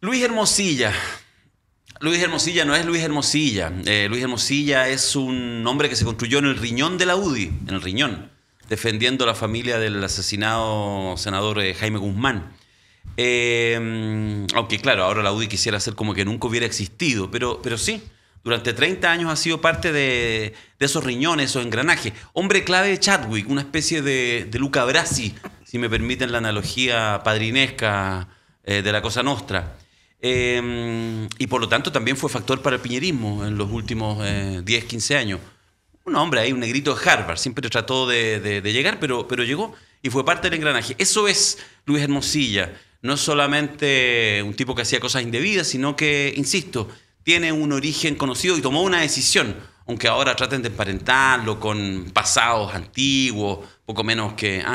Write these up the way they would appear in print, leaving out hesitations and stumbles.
Luis Hermosilla. Luis Hermosilla no es Luis Hermosilla. Luis Hermosilla es un hombre que se construyó en el riñón de la UDI, en el riñón, defendiendo a la familia del asesinado senador Jaime Guzmán. Aunque claro, ahora la UDI quisiera hacer como que nunca hubiera existido, pero sí, durante 30 años ha sido parte de esos riñones, esos engranajes. Hombre clave de Chadwick, una especie de Luca Brasi, si me permiten la analogía padrinesca de la Cosa Nostra. Y por lo tanto también fue factor para el piñerismo en los últimos 10, 15 años. Un hombre ahí, un negrito de Harvard, siempre trató de llegar, pero llegó y fue parte del engranaje. Eso es Luis Hermosilla. No es solamente un tipo que hacía cosas indebidas, sino que, insisto, tiene un origen conocido y tomó una decisión, aunque ahora traten de emparentarlo con pasados antiguos, poco menos que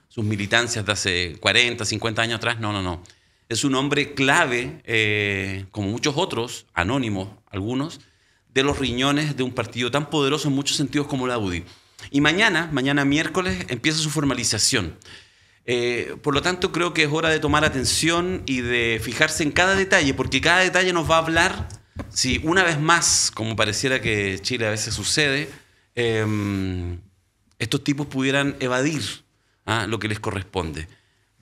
sus militancias de hace 40, 50 años atrás. No. Es un hombre clave, como muchos otros, anónimos algunos, de los riñones de un partido tan poderoso en muchos sentidos como la UDI. Y mañana miércoles, empieza su formalización. Por lo tanto, creo que es hora de tomar atención y de fijarse en cada detalle, porque cada detalle nos va a hablar si una vez más, como pareciera que Chile a veces sucede, estos tipos pudieran evadir lo que les corresponde.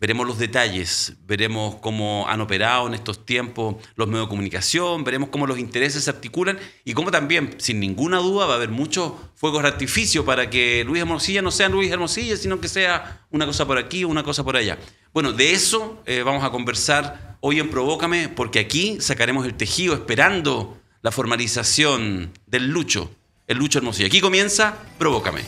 Veremos los detalles, veremos cómo han operado en estos tiempos los medios de comunicación, veremos cómo los intereses se articulan y cómo también, sin ninguna duda, va a haber muchos fuegos de artificio para que Luis Hermosilla no sea Luis Hermosilla, sino que sea una cosa por aquí o una cosa por allá. Bueno, de eso vamos a conversar hoy en Provócame, porque aquí sacaremos el tejido esperando la formalización del Lucho, el Lucho Hermosilla. Aquí comienza Provócame.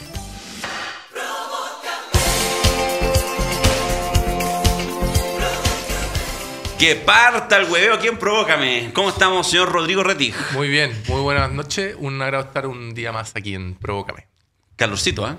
Que parta el hueveo aquí en Provócame. ¿Cómo estamos, señor Rodrigo Rettig? Muy bien, muy buenas noches. Un agrado estar un día más aquí en Provócame. Calorcito, ¿eh?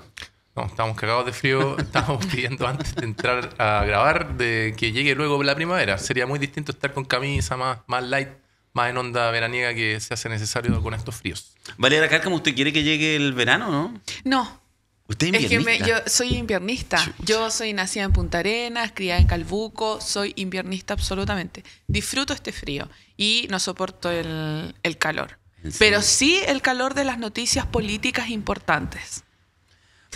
No, estamos cagados de frío. Estábamos pidiendo antes de entrar a grabar de que llegue luego la primavera. Sería muy distinto estar con camisa más light, más en onda veraniega que se hace necesario con estos fríos. Valeria Cárcamo, ¿usted quiere que llegue el verano, no? No. ¿Usted es inviernista? Yo soy inviernista. Yo soy nacida en Punta Arenas, criada en Calbuco. Soy inviernista absolutamente. Disfruto este frío y no soporto el calor. Pero sí el calor de las noticias políticas importantes.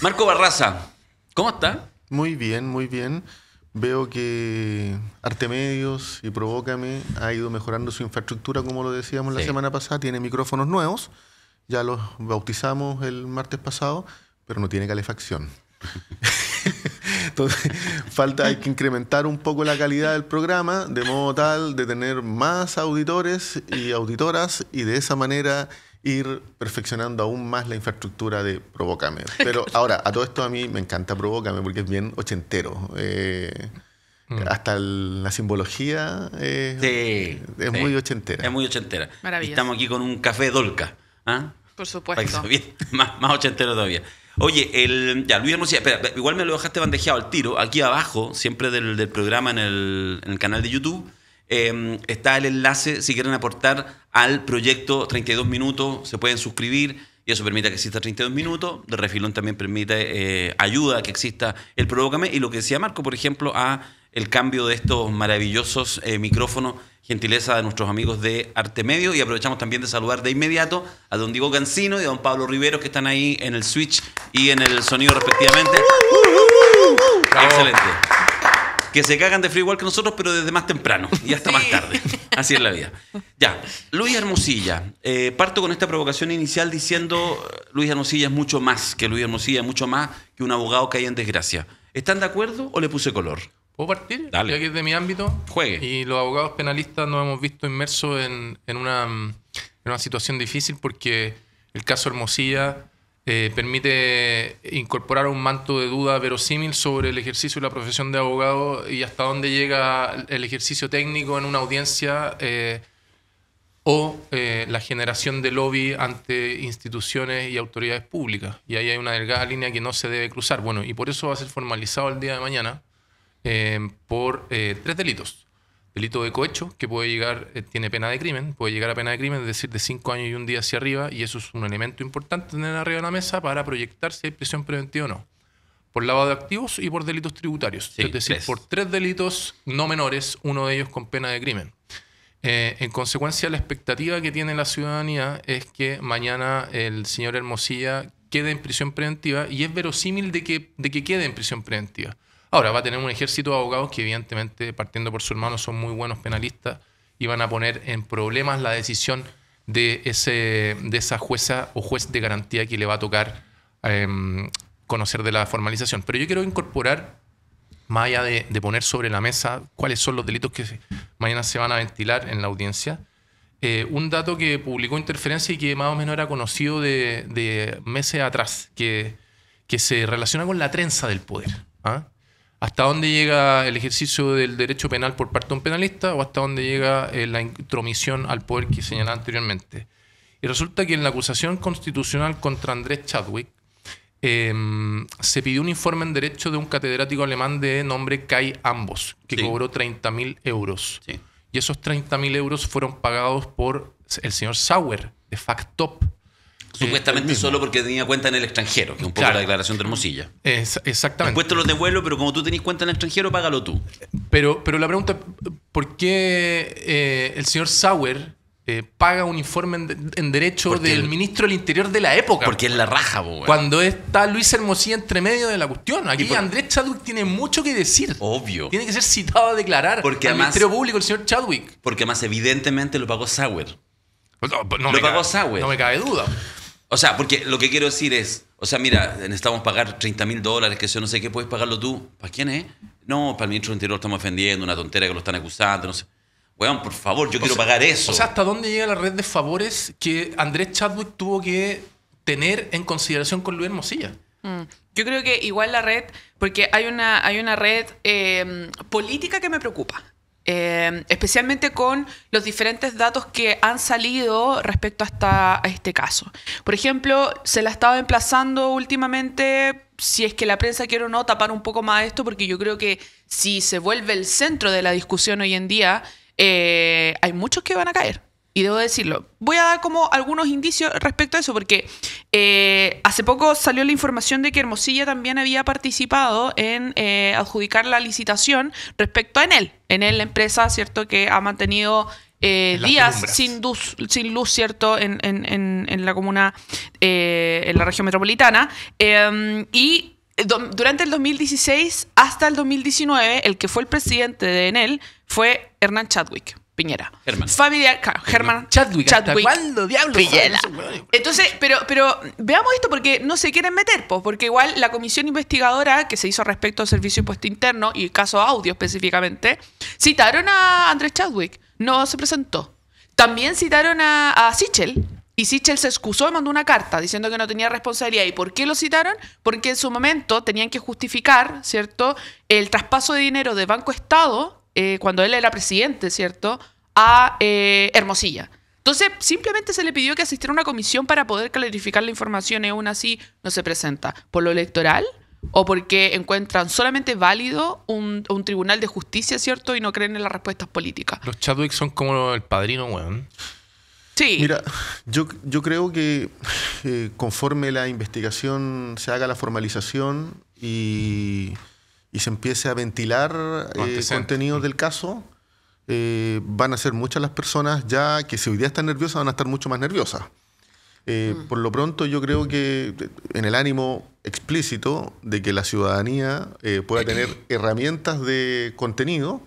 Marco Barraza, ¿cómo está? Muy bien, muy bien. Veo que Artemedios y Provócame ha ido mejorando su infraestructura, como lo decíamos la semana pasada. Tiene micrófonos nuevos. Ya los bautizamos el martes pasado, pero no tiene calefacción. Entonces, hay que incrementar un poco la calidad del programa de modo tal de tener más auditores y auditoras y de esa manera ir perfeccionando aún más la infraestructura de Provócame. Pero ahora, a todo esto a mí me encanta Provócame porque es bien ochentero. Hasta la simbología es muy ochentera. Es muy ochentera. Maravilloso. Estamos aquí con un café Dolca. Por supuesto. Más ochentero todavía. Oye, Luis Hermosilla, espera, igual me lo dejaste bandejeado al tiro. Aquí abajo, siempre del programa en el canal de YouTube, está el enlace si quieren aportar al proyecto 32 minutos. Se pueden suscribir y eso permite que exista 32 minutos. De refilón también permite ayuda a que exista el Provócame. Y lo que decía Marco, por ejemplo, a el cambio de estos maravillosos micrófonos, gentileza de nuestros amigos de Artemedio. Y aprovechamos también de saludar de inmediato a don Diego Cancino y a don Pablo Riveros, que están ahí en el switch y en el sonido respectivamente. Excelente. Que se cagan de frío igual que nosotros, pero desde más temprano y hasta más tarde. Así es la vida. Ya, Luis Hermosilla. Parto con esta provocación inicial diciendo Luis Hermosilla es mucho más que Luis Hermosilla, es mucho más que un abogado que hay en desgracia. ¿Están de acuerdo o le puse color? ¿Puedo partir? Dale. Ya que es de mi ámbito. Juegue. Y los abogados penalistas nos hemos visto inmersos en una situación difícil porque el caso Hermosilla permite incorporar un manto de duda verosímil sobre el ejercicio de la profesión de abogado y hasta dónde llega el ejercicio técnico en una audiencia o la generación de lobby ante instituciones y autoridades públicas. Y ahí hay una delgada línea que no se debe cruzar. Bueno, y por eso va a ser formalizado el día de mañana por 3 delitos. Delito de cohecho, que puede llegar, tiene pena de crimen, puede llegar a pena de crimen, es decir, de 5 años y 1 día hacia arriba, y eso es un elemento importante tener arriba de la mesa para proyectar si hay prisión preventiva o no. Por lavado de activos y por delitos tributarios. Sí, es decir, por 3 delitos no menores, uno de ellos con pena de crimen. En consecuencia, la expectativa que tiene la ciudadanía es que mañana el señor Hermosilla quede en prisión preventiva y es verosímil de que quede en prisión preventiva. Ahora, va a tener un ejército de abogados que evidentemente, partiendo por su hermano, son muy buenos penalistas y van a poner en problemas la decisión de esa jueza o juez de garantía que le va a tocar conocer de la formalización. Pero yo quiero incorporar, más allá de poner sobre la mesa cuáles son los delitos que mañana se van a ventilar en la audiencia, un dato que publicó Interferencia y que más o menos era conocido de meses atrás, que se relaciona con la trenza del poder. ¿Ah? ¿Hasta dónde llega el ejercicio del derecho penal por parte de un penalista o hasta dónde llega la intromisión al poder que señalaba anteriormente? Y resulta que en la acusación constitucional contra Andrés Chadwick se pidió un informe en derecho de un catedrático alemán de nombre Kai Ambos, que cobró 30.000 euros. Sí. Y esos 30.000 euros fueron pagados por el señor Sauer, de Factop. Supuestamente solo porque tenía cuenta en el extranjero, que es un poco la declaración de Hermosilla. Exactamente. Después te los devuelvo, pero como tú tenés cuenta en el extranjero, págalo tú. Pero la pregunta, ¿por qué el señor Sauer paga un informe en derecho del ministro del Interior de la época? Porque es la raja, bo, cuando está Luis Hermosilla entre medio de la cuestión. Aquí Andrés Chadwick tiene mucho que decir. Obvio. Tiene que ser citado a declarar porque al además, Ministerio Público el señor Chadwick. Porque además evidentemente lo pagó Sauer. Lo pagó Sauer. No me cabe duda. O sea, porque lo que quiero decir es, o sea, mira, necesitamos pagar $30.000, que yo no sé qué, puedes pagarlo tú. ¿Para quién es? No, para el ministro del Interior estamos defendiendo, una tontera que lo están acusando, no sé. Weón, por favor, yo quiero pagar eso. O sea, ¿hasta dónde llega la red de favores que Andrés Chadwick tuvo que tener en consideración con Luis Hermosilla? Yo creo que igual la red, porque hay una red política que me preocupa. Especialmente con los diferentes datos que han salido respecto a este caso. Por ejemplo, se la ha estado emplazando últimamente, si es que la prensa quiere o no, tapar un poco más esto, porque yo creo que si se vuelve el centro de la discusión hoy en día, hay muchos que van a caer. Y debo decirlo. Voy a dar como algunos indicios respecto a eso, porque hace poco salió la información de que Hermosilla también había participado en adjudicar la licitación respecto a Enel. Enel, la empresa, ¿cierto?, que ha mantenido días sin luz, ¿cierto?, en la comuna, en la región metropolitana. Y durante el 2016 hasta el 2019, el que fue el presidente de Enel fue Hernán Chadwick Piñera. Herman Chadwick. ¿Cuándo diablos? Piñera. Entonces, pero veamos esto porque no se quieren meter, porque igual la comisión investigadora que se hizo respecto al Servicio de Impuesto Interno y el caso Audio específicamente, citaron a Andrés Chadwick, no se presentó. También citaron a Sichel. Y Sichel se excusó y mandó una carta diciendo que no tenía responsabilidad. ¿Y por qué lo citaron? Porque en su momento tenían que justificar, ¿cierto?, el traspaso de dinero de Banco Estado, cuando él era presidente, ¿cierto?, a Hermosilla. Entonces, simplemente se le pidió que asistiera a una comisión para poder clarificar la información y aún así no se presenta. ¿Por lo electoral? ¿O porque encuentran solamente válido un tribunal de justicia, ¿cierto?, y no creen en las respuestas políticas? Los Chadwick son como el padrino, weón. Sí. Mira, yo creo que conforme la investigación se haga la formalización y se empiece a ventilar contenidos del caso, van a ser muchas las personas ya que si hoy día están nerviosas van a estar mucho más nerviosas. Por lo pronto yo creo que en el ánimo explícito de que la ciudadanía pueda tener herramientas de contenido,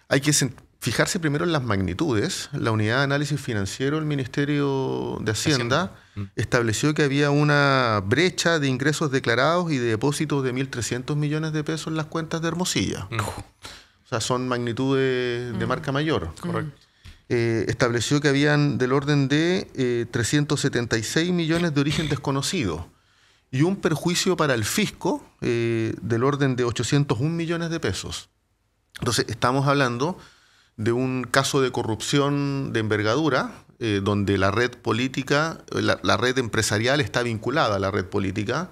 hay que fijarse primero en las magnitudes. La Unidad de Análisis Financiero del Ministerio de Hacienda estableció que había una brecha de ingresos declarados y de depósitos de 1.300 millones de pesos en las cuentas de Hermosilla. O sea, son magnitudes de marca mayor. Correcto. Estableció que habían del orden de 376 millones de origen desconocido y un perjuicio para el fisco del orden de 801 millones de pesos. Entonces, estamos hablando de un caso de corrupción de envergadura, donde la red política, la red empresarial está vinculada a la red política,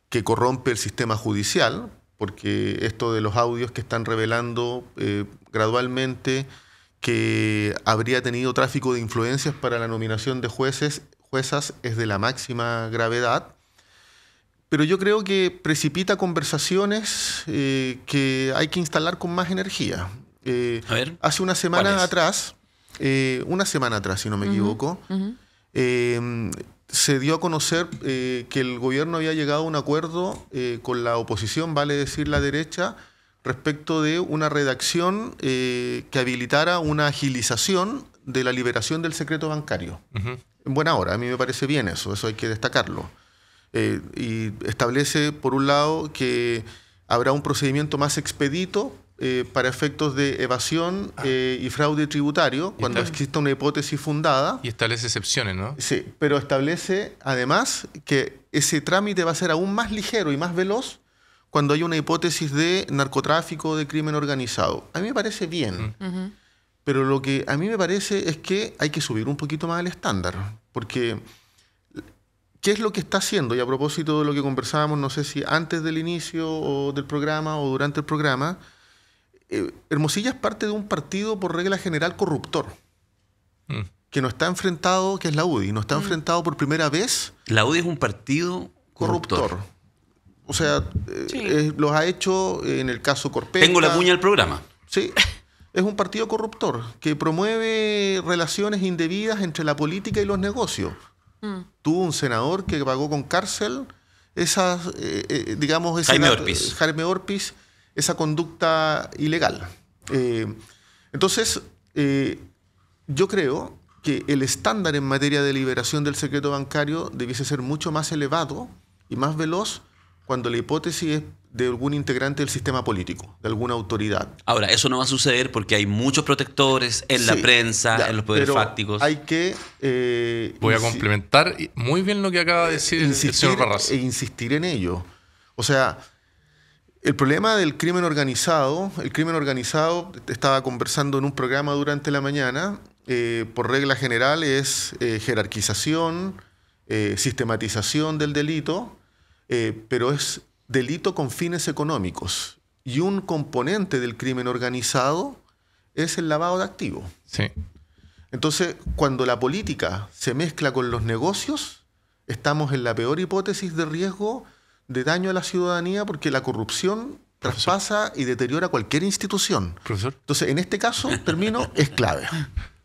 que corrompe el sistema judicial, porque esto de los audios que están revelando gradualmente que habría tenido tráfico de influencias para la nominación de juezas es de la máxima gravedad. Pero yo creo que precipita conversaciones que hay que instalar con más energía. Hace una semana atrás una semana atrás, si no me equivoco, se dio a conocer que el gobierno había llegado a un acuerdo con la oposición, vale decir la derecha, respecto de una redacción que habilitara una agilización de la liberación del secreto bancario. En buena hora, a mí me parece bien eso hay que destacarlo. Y establece, por un lado, que habrá un procedimiento más expedito para efectos de evasión y fraude tributario, cuando exista una hipótesis fundada. Y establece excepciones, ¿no? Sí, pero establece además que ese trámite va a ser aún más ligero y más veloz cuando hay una hipótesis de narcotráfico o de crimen organizado. A mí me parece bien, pero lo que a mí me parece es que hay que subir un poquito más el estándar, porque ¿qué es lo que está haciendo? Y a propósito de lo que conversábamos, no sé si antes del inicio del programa o durante el programa, Hermosilla es parte de un partido por regla general corruptor, que no está enfrentado, que es la UDI, no está enfrentado por primera vez. La UDI es un partido corruptor. O sea, los ha hecho en el caso Corpeta. Tengo la cuña del programa. Sí, es un partido corruptor que promueve relaciones indebidas entre la política y los negocios. Tuvo un senador que pagó con cárcel esas, digamos... Jaime Orpiz, esa conducta ilegal. Entonces, yo creo que el estándar en materia de liberación del secreto bancario debiese ser mucho más elevado y más veloz cuando la hipótesis es de algún integrante del sistema político, de alguna autoridad. Ahora, eso no va a suceder porque hay muchos protectores en la prensa, en los poderes fácticos. Hay que... Voy a complementar muy bien lo que acaba de decir el señor Barras. E insistir en ello. O sea, el problema del crimen organizado, estaba conversando en un programa durante la mañana, por regla general es jerarquización, sistematización del delito, pero es delito con fines económicos. Y un componente del crimen organizado es el lavado de activos. Sí. Entonces, cuando la política se mezcla con los negocios, estamos en la peor hipótesis de riesgo de daño a la ciudadanía, porque la corrupción traspasa y deteriora cualquier institución. Profesor. Entonces, en este caso, es clave.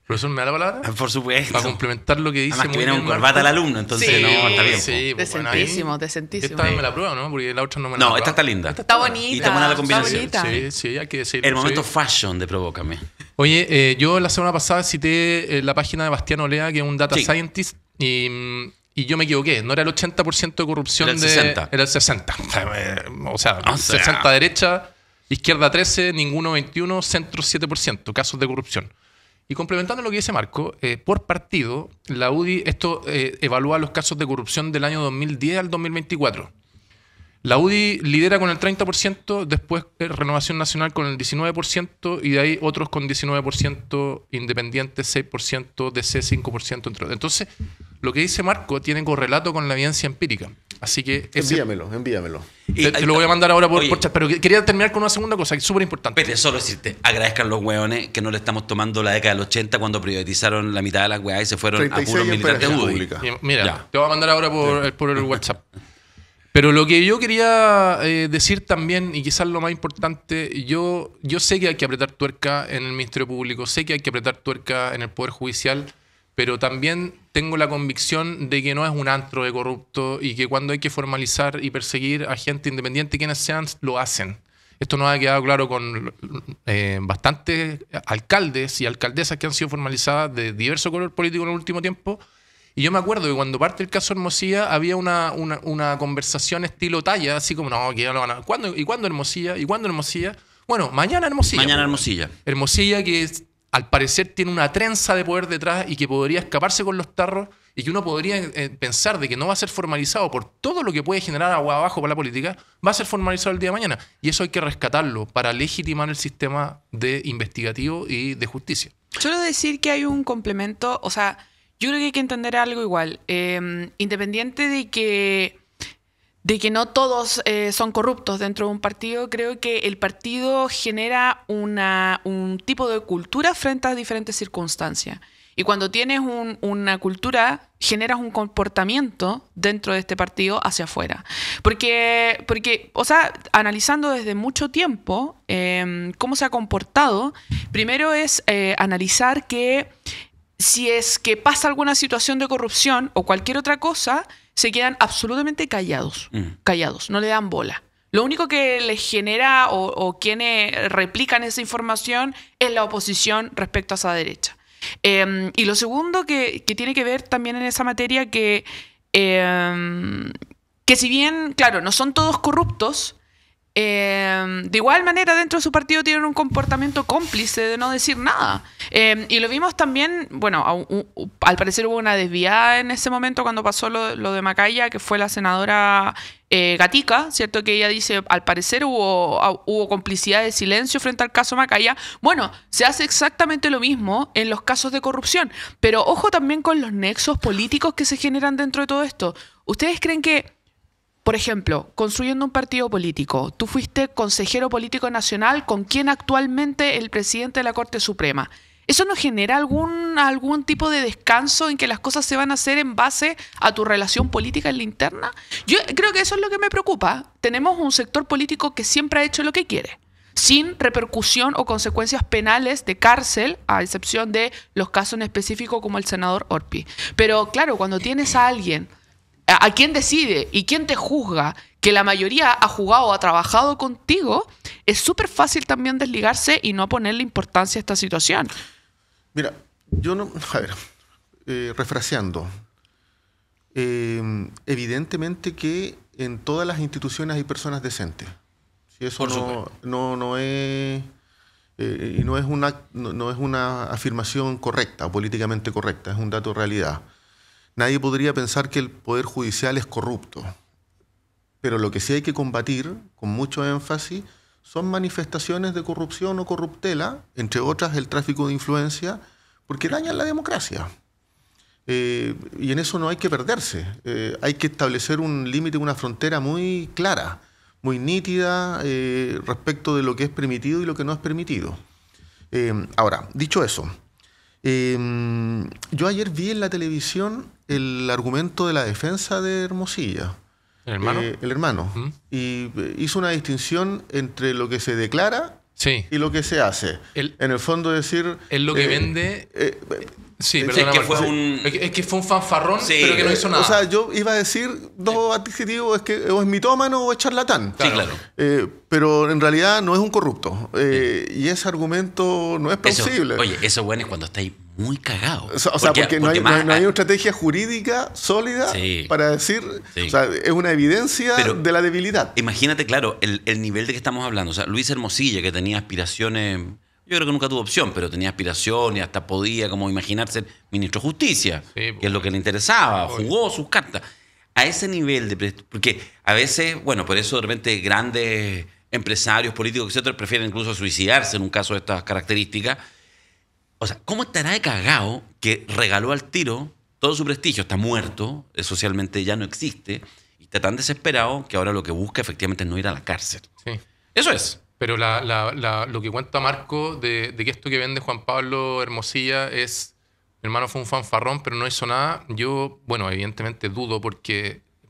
Profesor, ¿me da la palabra? Por supuesto. Para complementar lo que dice. Además que viene un corbata al alumno, entonces Sí. no, está bien. Sí, Decentísimo. Esta vez me la prueba, ¿no? Porque la otra no me la No, esta está linda. Está bonita. Y está buena la combinación. Está bonita. Sí, hay que decirlo. El momento fashion de Provócame. Oye, yo la semana pasada cité la página de Bastián Olea, que es un data scientist, y yo me equivoqué. No era el 80% de corrupción. Era el 60. Era el 60. O sea, 60 derecha, izquierda 13, ninguno 21, centro 7%, casos de corrupción. Y complementando lo que dice Marco, por partido, la UDI, esto evalúa los casos de corrupción del año 2010 al 2024. La UDI lidera con el 30%, después Renovación Nacional con el 19%, y de ahí otros con 19%, Independientes 6%, DC 5%, entre otros. Entonces, lo que dice Marco tiene correlato con la evidencia empírica. Así que... Envíamelo. Te lo voy a mandar ahora por chat, pero quería terminar con una segunda cosa, que es súper importante. Pete, solo decirte, agradezcan los hueones que no le estamos tomando la década del 80 cuando privatizaron la mitad de las hueás y se fueron a puros militantes UDI. Mira, Ya. te voy a mandar ahora por el WhatsApp. Pero lo que yo quería decir también, y quizás lo más importante, yo sé que hay que apretar tuerca en el Ministerio Público, sé que hay que apretar tuerca en el Poder Judicial, pero también tengo la convicción de que no es un antro de corrupto y que cuando hay que formalizar y perseguir a gente independiente, quienes sean, lo hacen. Esto nos ha quedado claro con bastantes alcaldes y alcaldesas que han sido formalizadas de diverso color político en el último tiempo. Y yo me acuerdo que cuando parte el caso Hermosilla había una conversación estilo talla, así como, no, que ya lo van a... ¿Y cuándo Hermosilla? ¿Y cuándo Hermosilla? Bueno, mañana Hermosilla. Mañana Hermosilla. Hermosilla que al parecer tiene una trenza de poder detrás y que podría escaparse con los tarros y que uno podría pensar de que no va a ser formalizado por todo lo que puede generar agua abajo para la política, va a ser formalizado el día de mañana. Y eso hay que rescatarlo para legitimar el sistema de investigativo y de justicia. Solo decir que hay un complemento, o sea, yo creo que hay que entender algo igual. Independiente de que de que no todos son corruptos dentro de un partido. Creo que el partido genera un tipo de cultura frente a diferentes circunstancias. Y cuando tienes una cultura, generas un comportamiento dentro de este partido hacia afuera. Porque o sea, analizando desde mucho tiempo cómo se ha comportado, primero es analizar que si es que pasa alguna situación de corrupción o cualquier otra cosa, se quedan absolutamente callados, no le dan bola. Lo único que les genera o quienes replican esa información es la oposición respecto a esa derecha. Y lo segundo que tiene que ver también en esa materia que si bien, claro, no son todos corruptos, de igual manera dentro de su partido tienen un comportamiento cómplice de no decir nada. Y lo vimos también, bueno, al parecer hubo una desviada en ese momento cuando pasó lo de Macaya, que fue la senadora Gatica, ¿cierto? Que ella dice, al parecer hubo complicidad de silencio frente al caso Macaya. Bueno, se hace exactamente lo mismo en los casos de corrupción, pero ojo también con los nexos políticos que se generan dentro de todo esto. ¿Ustedes creen que, por ejemplo, construyendo un partido político, tú fuiste consejero político nacional con quien actualmente el presidente de la Corte Suprema? ¿Eso no genera algún tipo de descanso en que las cosas se van a hacer en base a tu relación política en la interna? Yo creo que eso es lo que me preocupa. Tenemos un sector político que siempre ha hecho lo que quiere, sin repercusión o consecuencias penales de cárcel, a excepción de los casos en específico como el senador Orpi. Pero claro, cuando tienes a alguien a quien decide y quien te juzga, que la mayoría ha jugado o ha trabajado contigo, es súper fácil también desligarse y no ponerle importancia a esta situación. Mira, yo no... A ver, refraseando. Evidentemente que en todas las instituciones hay personas decentes. Si eso no es... y no es una afirmación correcta o políticamente correcta, es un dato de realidad. Nadie podría pensar que el Poder Judicial es corrupto. Pero lo que sí hay que combatir, con mucho énfasis, son manifestaciones de corrupción o corruptela, entre otras el tráfico de influencia, porque dañan la democracia. Y en eso no hay que perderse. Hay que establecer un límite, una frontera muy clara, muy nítida respecto de lo que es permitido y lo que no es permitido. Ahora, dicho eso, yo ayer vi en la televisión el argumento de la defensa de Hermosilla. ¿El hermano? El hermano. Y hizo una distinción entre lo que se declara y lo que se hace. En el fondo decir... Es lo que vende... sí, perdona, es que fue un fanfarrón, pero que no hizo nada. O sea, yo iba a decir dos adjetivos, es que o es mitómano o es charlatán. Sí, claro. Pero en realidad no es un corrupto. Y ese argumento no es plausible. Eso bueno es cuando estáis muy cagados. O sea, porque no hay una estrategia jurídica sólida para decir... O sea, es una evidencia de la debilidad. Imagínate, claro, el nivel de que estamos hablando. O sea, Luis Hermosilla, que tenía aspiraciones... Yo creo que nunca tuvo opción, pero tenía aspiración y hasta podía como imaginarse ministro de Justicia, que es lo que le interesaba, jugó sus cartas. A ese nivel de... Porque a veces, bueno, por eso de repente grandes empresarios, políticos, etcétera, prefieren incluso suicidarse en un caso de estas características. O sea, ¿cómo estará de cagado que regaló al tiro todo su prestigio? Está muerto, socialmente ya no existe, y está tan desesperado que ahora lo que busca efectivamente es no ir a la cárcel. Sí. Eso es. Pero lo que cuenta Marco de que esto que vende Juan Pablo Hermosilla es... Mi hermano fue un fanfarrón, pero no hizo nada. Yo, bueno, evidentemente dudo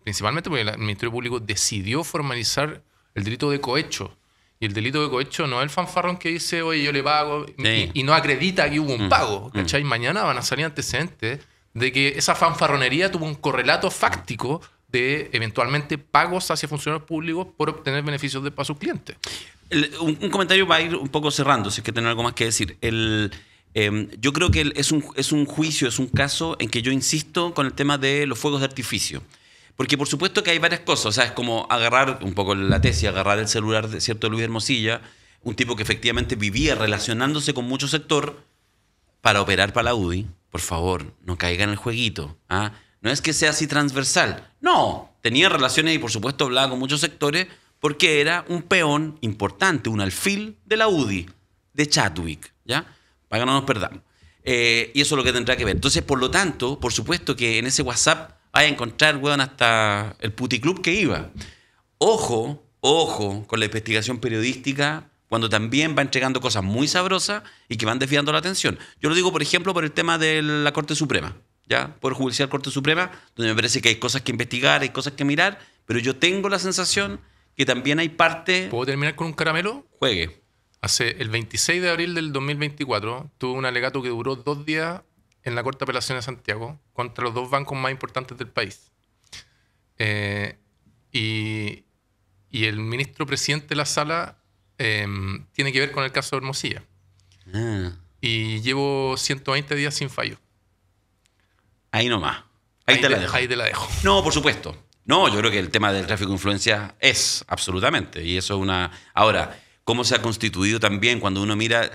principalmente porque el Ministerio Público decidió formalizar el delito de cohecho. Y el delito de cohecho no es el fanfarrón que dice, oye, yo le pago, y no acredita que hubo un pago. ¿Cachai? Mañana van a salir antecedentes de que esa fanfarronería tuvo un correlato fáctico de eventualmente pagos hacia funcionarios públicos por obtener beneficios para sus clientes. Un comentario va a ir un poco cerrando, si es que tienen algo más que decir. Yo creo que es un juicio, es un caso en que yo insisto con el tema de los fuegos de artificio. Porque por supuesto que hay varias cosas. O sea, es como agarrar, un poco la tesis, agarrar el celular de cierto Luis Hermosilla, un tipo que efectivamente vivía relacionándose con mucho sector para operar para la UDI. Por favor, no caiga en el jueguito. ¿Ah? No es que sea así transversal. No, tenía relaciones y por supuesto hablaba con muchos sectores porque era un peón importante, un alfil de la UDI, de Chadwick, ¿ya? Para que no nos perdamos. Y eso es lo que tendrá que ver. Entonces, por lo tanto, por supuesto que en ese WhatsApp vas a encontrar, weón, hasta el puticlub que iba. Ojo con la investigación periodística cuando también va entregando cosas muy sabrosas y que van desviando la atención. Yo lo digo, por ejemplo, por el tema de la Corte Suprema, ¿ya? Poder Judicial Corte Suprema, donde me parece que hay cosas que investigar, hay cosas que mirar, pero yo tengo la sensación que también hay parte... ¿Puedo terminar con un caramelo? Juegue. El 26 de abril del 2024 tuvo un alegato que duró 2 días en la Corte de Apelaciones de Santiago contra los 2 bancos más importantes del país. Y el ministro presidente de la sala tiene que ver con el caso de Hermosilla. Y llevo 120 días sin fallo. Ahí nomás. Ahí te la dejo. Ahí te la dejo. No, por supuesto. No, yo creo que el tema del tráfico de influencias es, absolutamente. Y eso es una... Ahora, ¿cómo se ha constituido también cuando uno mira...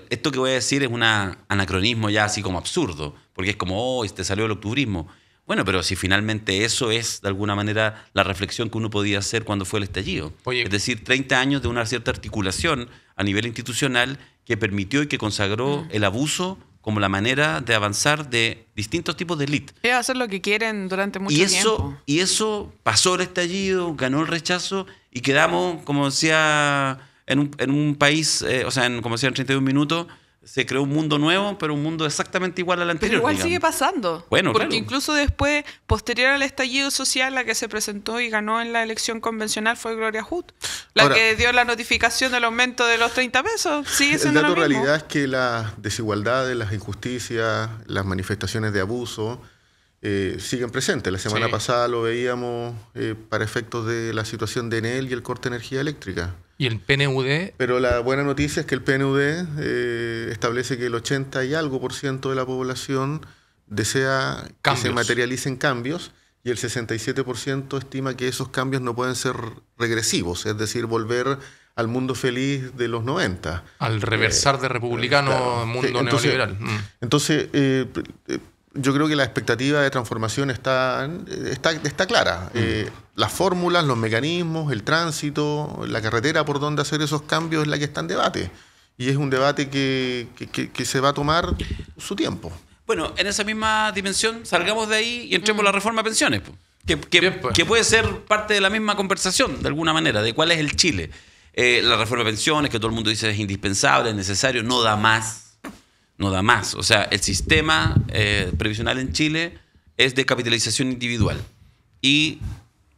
Esto que voy a decir es un anacronismo ya así como absurdo. Porque es como, te salió el octubrismo. Bueno, pero si finalmente eso es, de alguna manera, la reflexión que uno podía hacer cuando fue el estallido. Oye, es decir, 30 años de una cierta articulación a nivel institucional que permitió y que consagró el abuso como la manera de avanzar de distintos tipos de élite. Es hacer lo que quieren durante mucho tiempo. Y eso pasó el estallido, ganó el rechazo y quedamos, como decía, en un país, como decía en 31 minutos, se creó un mundo nuevo, pero un mundo exactamente igual al anterior. Pero igual digamos. sigue pasando. Bueno, porque claro. incluso después, posterior al estallido social, la que se presentó y ganó en la elección convencional fue Gloria Hood. La que dio la notificación del aumento de los 30 pesos. Sigue siendo el dato lo mismo. realidad es que las desigualdades, las injusticias, las manifestaciones de abuso siguen presentes. La semana pasada lo veíamos para efectos de la situación de Enel y el corte de energía eléctrica. ¿Y el PNUD? Pero la buena noticia es que el PNUD establece que el 80 y algo % de la población desea que se materialicen cambios y el 67% estima que esos cambios no pueden ser regresivos, es decir, volver al mundo feliz de los 90. Al reversar de republicano mundo neoliberal. Entonces, yo creo que la expectativa de transformación está clara. Las fórmulas, los mecanismos, el tránsito, la carretera por donde hacer esos cambios es la que está en debate. Y es un debate que se va a tomar su tiempo. Bueno, en esa misma dimensión, salgamos de ahí y entremos a la reforma de pensiones. Que puede ser parte de la misma conversación, de alguna manera, de cuál es el Chile. La reforma de pensiones, que todo el mundo dice es indispensable, es necesario, no da más. No da más. O sea, el sistema previsional en Chile es de capitalización individual. Y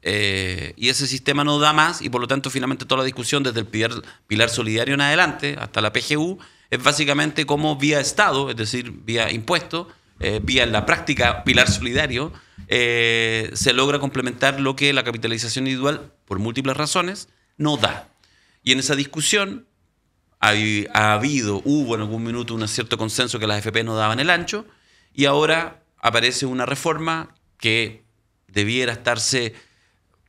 ese sistema no da más y por lo tanto finalmente toda la discusión desde el pilar solidario en adelante hasta la PGU es básicamente cómo vía Estado, es decir, vía impuestos, vía en la práctica pilar solidario, se logra complementar lo que la capitalización individual, por múltiples razones, no da. Y en esa discusión hubo en algún minuto un cierto consenso que las AFP no daban el ancho y ahora aparece una reforma que debiera estarse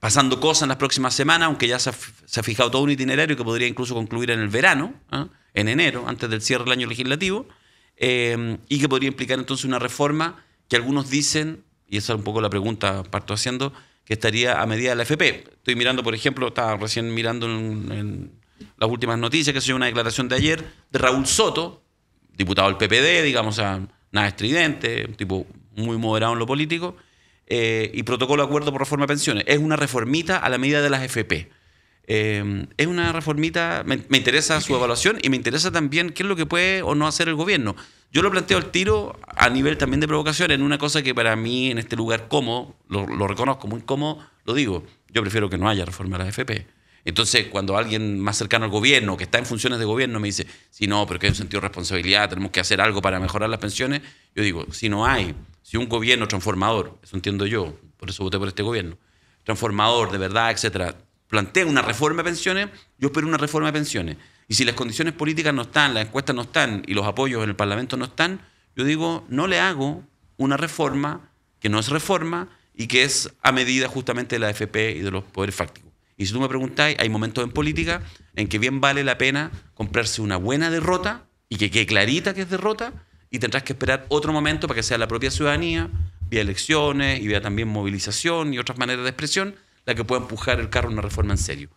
pasando cosas en las próximas semanas, aunque ya se ha fijado todo un itinerario que podría incluso concluir en el verano, en enero, antes del cierre del año legislativo, y que podría implicar entonces una reforma que algunos dicen, y esa es un poco la pregunta parto haciendo, que estaría a medida de la AFP. Estoy mirando, por ejemplo, estaba recién mirando en las últimas noticias, que es una declaración de ayer de Raúl Soto, diputado del PPD, digamos, nada estridente, un tipo muy moderado en lo político, y protocolo de acuerdo por reforma de pensiones. Es una reformita a la medida de las AFP. Es una reformita, me interesa su evaluación y me interesa también qué es lo que puede o no hacer el gobierno. Yo lo planteo al tiro a nivel también de provocación en una cosa que para mí en este lugar cómodo, lo reconozco muy cómodo, lo digo, yo prefiero que no haya reforma a las AFP. Entonces, cuando alguien más cercano al gobierno, que está en funciones de gobierno, me dice, si no, pero que hay un sentido de responsabilidad, tenemos que hacer algo para mejorar las pensiones, yo digo, si un gobierno transformador, eso entiendo yo, por eso voté por este gobierno, transformador, de verdad, etcétera, plantea una reforma de pensiones, yo espero una reforma de pensiones. Y si las condiciones políticas no están, las encuestas no están y los apoyos en el Parlamento no están, yo digo, no le hago una reforma que no es reforma y que es a medida justamente de la AFP y de los poderes fácticos. Y si tú me preguntáis, hay momentos en política en que bien vale la pena comprarse una buena derrota y que quede clarita que es derrota y tendrás que esperar otro momento para que sea la propia ciudadanía, vía elecciones y vía también movilización y otras maneras de expresión, la que pueda empujar el carro a una reforma en serio.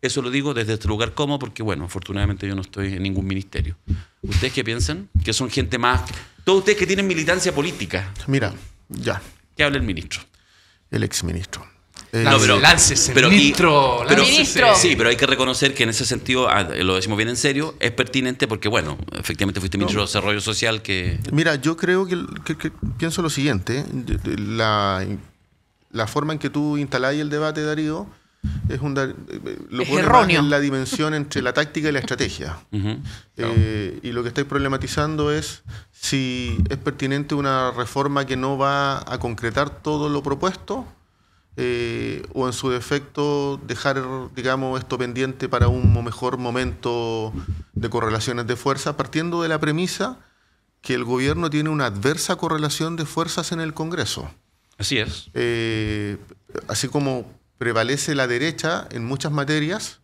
Eso lo digo desde este lugar cómodo porque, bueno, afortunadamente yo no estoy en ningún ministerio. ¿Ustedes qué piensan? Que son gente más... Todos ustedes que tienen militancia política. Mira, ya. ¿Qué habla el ministro? El exministro. Láncese, pero ministro. Ministro. Sí, pero hay que reconocer que en ese sentido, lo decimos bien en serio, es pertinente porque, bueno, efectivamente fuiste ministro de Desarrollo Social que... Mira, yo creo que pienso lo siguiente. La forma en que tú instaláis el debate, Darío, lo pone erróneo. más en la dimensión entre la táctica y la estrategia. Y lo que estáis problematizando es si es pertinente una reforma que no va a concretar todo lo propuesto, o en su defecto dejar, digamos, esto pendiente para un mejor momento de correlaciones de fuerzas, partiendo de la premisa que el gobierno tiene una adversa correlación de fuerzas en el Congreso. Así es. Así como prevalece la derecha en muchas materias,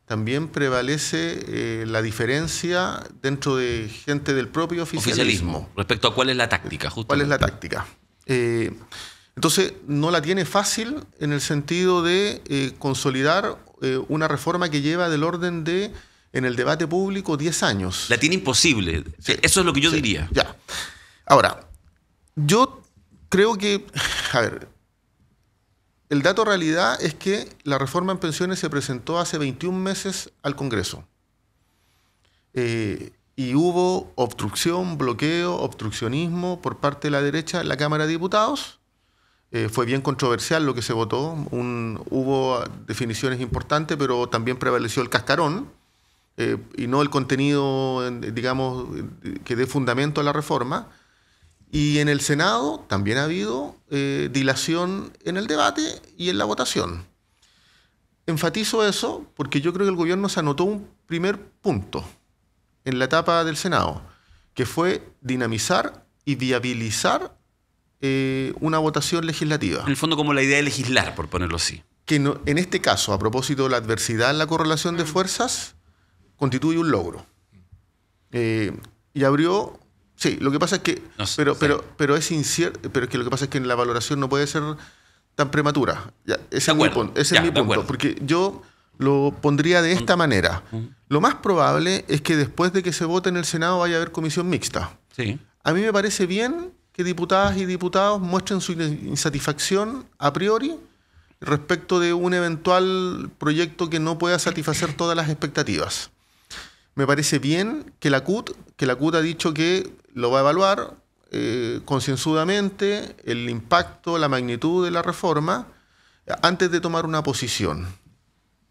también prevalece la diferencia dentro de gente del propio oficialismo. Respecto a cuál es la táctica, justamente. ¿Cuál es la táctica? Entonces, no la tiene fácil en el sentido de consolidar una reforma que lleva del orden de, en el debate público, 10 años. La tiene imposible. Sí. Eso es lo que yo diría. Ya. Ahora, yo creo que, a ver, el dato realidad es que la reforma en pensiones se presentó hace 21 meses al Congreso. Y hubo obstrucción, bloqueo, obstruccionismo por parte de la derecha en la Cámara de Diputados. Fue bien controversial lo que se votó. Hubo definiciones importantes, pero también prevaleció el cascarón y no el contenido, digamos, que dé fundamento a la reforma. Y en el Senado también ha habido dilación en el debate y en la votación. Enfatizo eso porque yo creo que el gobierno se anotó un primer punto en la etapa del Senado, que fue dinamizar y viabilizar una votación legislativa. En el fondo, como la idea de legislar, por ponerlo así. Que no, en este caso, a propósito de la adversidad en la correlación de fuerzas, constituye un logro. Y abrió... Sí, lo que pasa es que... No sé, pero es incierto. Pero es que lo que pasa es que la valoración no puede ser tan prematura. Ya, ese es mi punto. Ese es mi punto. Porque yo lo pondría de esta manera. Lo más probable es que después de que se vote en el Senado vaya a haber comisión mixta. Sí. A mí me parece bien que diputadas y diputados muestren su insatisfacción a priori respecto de un eventual proyecto que no pueda satisfacer todas las expectativas. Me parece bien que la CUT ha dicho que lo va a evaluar concienzudamente el impacto, la magnitud de la reforma antes de tomar una posición.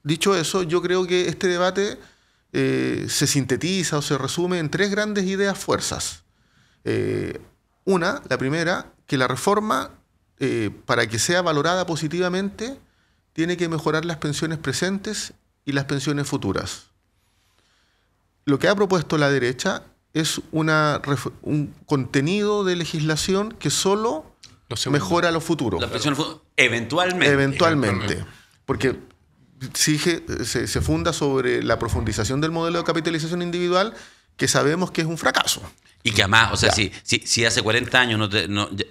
Dicho eso, yo creo que este debate se sintetiza o se resume en 3 grandes ideas fuerzas. La primera, que la reforma, para que sea valorada positivamente, tiene que mejorar las pensiones presentes y las pensiones futuras. Lo que ha propuesto la derecha es un contenido de legislación que solo mejora lo futuro. La pensión eventualmente. Eventualmente. Porque se funda sobre la profundización del modelo de capitalización individual, que sabemos que es un fracaso. Y que además, o sea, si hace 40 años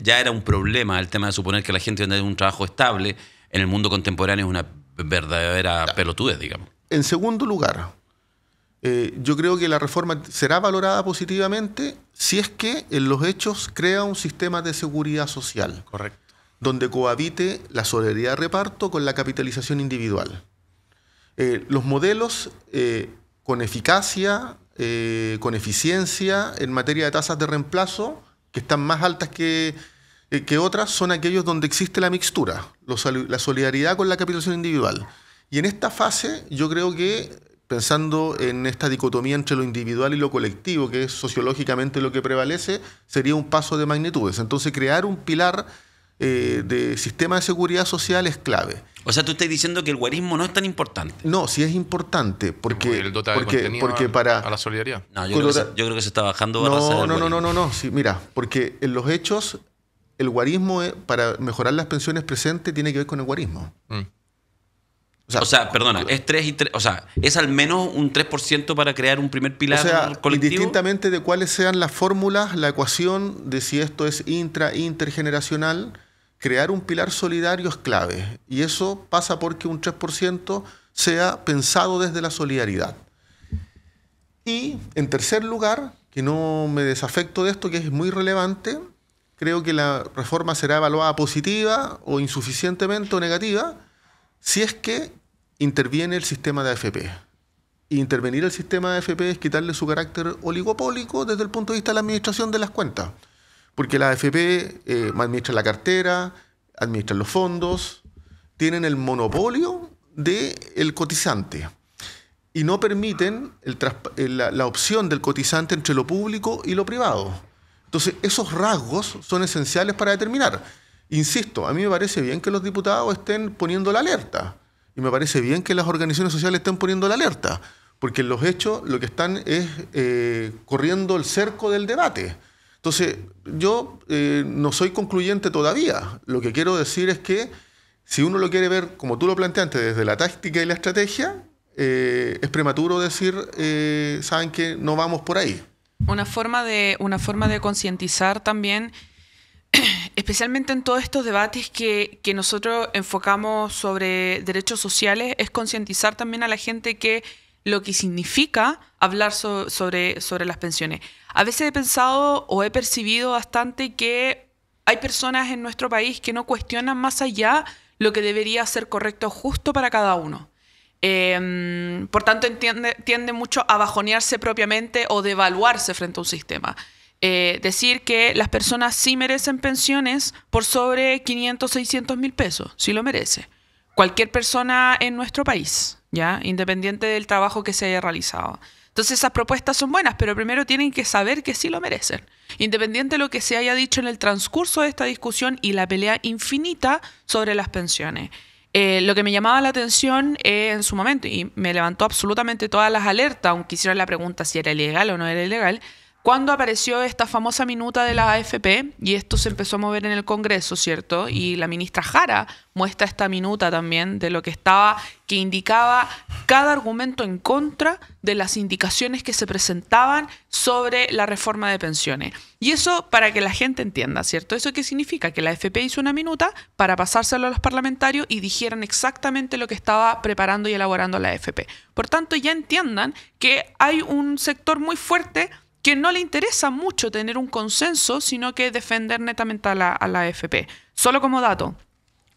ya era un problema el tema de suponer que la gente iba a tener un trabajo estable, en el mundo contemporáneo es una verdadera pelotudez, digamos. En segundo lugar, yo creo que la reforma será valorada positivamente si es que en los hechos crea un sistema de seguridad social. Correcto. Donde cohabite la solidaridad de reparto con la capitalización individual. Los modelos con eficacia, con eficiencia en materia de tasas de reemplazo, que están más altas que otras, son aquellos donde existe la mixtura, la solidaridad con la capitalización individual. Y en esta fase, yo creo que, pensando en esta dicotomía entre lo individual y lo colectivo, que es sociológicamente lo que prevalece, sería un paso de magnitudes. Entonces, crear un pilar de sistema de seguridad social es clave. O sea, tú estás diciendo que el guarismo no es tan importante. No, sí es importante, porque para a la solidaridad. No, yo creo que se está bajando barras. No. Sí, mira, porque en los hechos el guarismo, para mejorar las pensiones presentes, tiene que ver con el guarismo. O sea, perdona, es 3 y 3, o sea, es al menos un 3% para crear un primer pilar colectivo. Indistintamente de cuáles sean las fórmulas, la ecuación de si esto es intergeneracional, crear un pilar solidario es clave. Y eso pasa porque un 3% sea pensado desde la solidaridad. Y, en tercer lugar, que no me desafecto de esto, que es muy relevante, creo que la reforma será evaluada positiva o insuficientemente o negativa si es que interviene el sistema de AFP. Y intervenir el sistema de AFP es quitarle su carácter oligopólico desde el punto de vista de la administración de las cuentas. Porque la AFP administra la cartera, administran los fondos, tienen el monopolio del cotizante y no permiten la opción del cotizante entre lo público y lo privado. Entonces, esos rasgos son esenciales para determinar. Insisto, a mí me parece bien que los diputados estén poniendo la alerta y me parece bien que las organizaciones sociales estén poniendo la alerta, porque en los hechos lo que están es corriendo el cerco del debate. Entonces, yo no soy concluyente todavía. Lo que quiero decir es que si uno lo quiere ver, como tú lo planteaste, desde la táctica y la estrategia, es prematuro decir, saben que no vamos por ahí. Una forma de concientizar también, especialmente en todos estos debates que nosotros enfocamos sobre derechos sociales, es concientizar también a la gente que lo que significa hablar sobre las pensiones. A veces he pensado o he percibido bastante que hay personas en nuestro país que no cuestionan más allá lo que debería ser correcto o justo para cada uno. Por tanto, tiende mucho a bajonearse propiamente o devaluarse frente a un sistema. Decir que las personas sí merecen pensiones por sobre 500, 600 mil pesos, sí lo merece. Cualquier persona en nuestro país, ¿ya? Independiente del trabajo que se haya realizado. Entonces esas propuestas son buenas, pero primero tienen que saber que sí lo merecen. Independiente de lo que se haya dicho en el transcurso de esta discusión y la pelea infinita sobre las pensiones. Lo que me llamaba la atención en su momento, y me levantó absolutamente todas las alertas, aunque hicieron la pregunta si era ilegal o no era ilegal, cuando apareció esta famosa minuta de la AFP, y esto se empezó a mover en el Congreso, ¿cierto? Y la ministra Jara muestra esta minuta también de lo que que indicaba cada argumento en contra de las indicaciones que se presentaban sobre la reforma de pensiones. Y eso para que la gente entienda, ¿cierto? ¿Eso qué significa? Que la AFP hizo una minuta para pasárselo a los parlamentarios y dijeran exactamente lo que estaba preparando y elaborando la AFP. Por tanto, ya entiendan que hay un sector muy fuerte que no le interesa mucho tener un consenso, sino que defender netamente a la AFP. Solo como dato,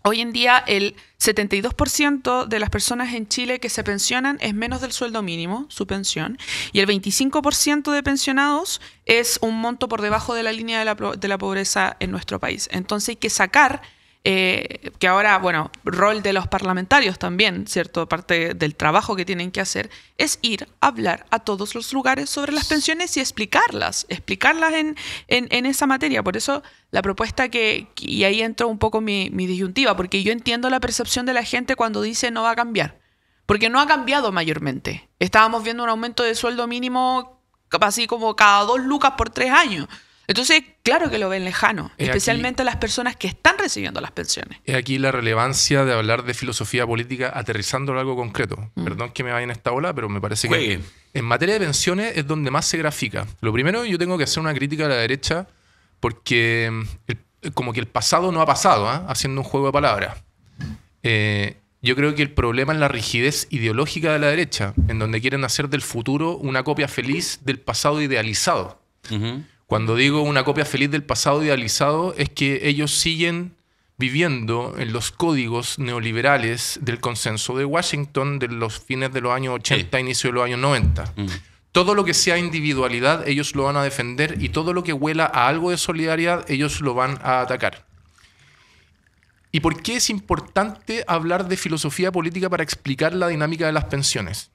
hoy en día el 72% de las personas en Chile que se pensionan es menos del sueldo mínimo, su pensión, y el 25% de pensionados es un monto por debajo de la línea de la pobreza en nuestro país. Entonces hay que sacar, que ahora, bueno, rol de los parlamentarios también, ¿cierto? Parte del trabajo que tienen que hacer es ir a hablar a todos los lugares sobre las pensiones y explicarlas en esa materia. Por eso la propuesta y ahí entra un poco mi disyuntiva, porque yo entiendo la percepción de la gente cuando dice no va a cambiar, porque no ha cambiado mayormente. Estábamos viendo un aumento de sueldo mínimo así como cada 2 lucas por 3 años. Entonces, claro que lo ven lejano, especialmente las personas que están recibiendo las pensiones. Es aquí la relevancia de hablar de filosofía política aterrizando en algo concreto. Perdón que me vaya en esta ola, pero me parece que en materia de pensiones es donde más se grafica. Lo primero, yo tengo que hacer una crítica a la derecha porque como que el pasado no ha pasado, haciendo un juego de palabras. Yo creo que el problema es la rigidez ideológica de la derecha, en donde quieren hacer del futuro una copia feliz del pasado idealizado. Cuando digo una copia feliz del pasado idealizado es que ellos siguen viviendo en los códigos neoliberales del consenso de Washington de los fines de los años 80, inicio de los años 90. Todo lo que sea individualidad ellos lo van a defender y todo lo que huela a algo de solidaridad ellos lo van a atacar. ¿Y por qué es importante hablar de filosofía política para explicar la dinámica de las pensiones?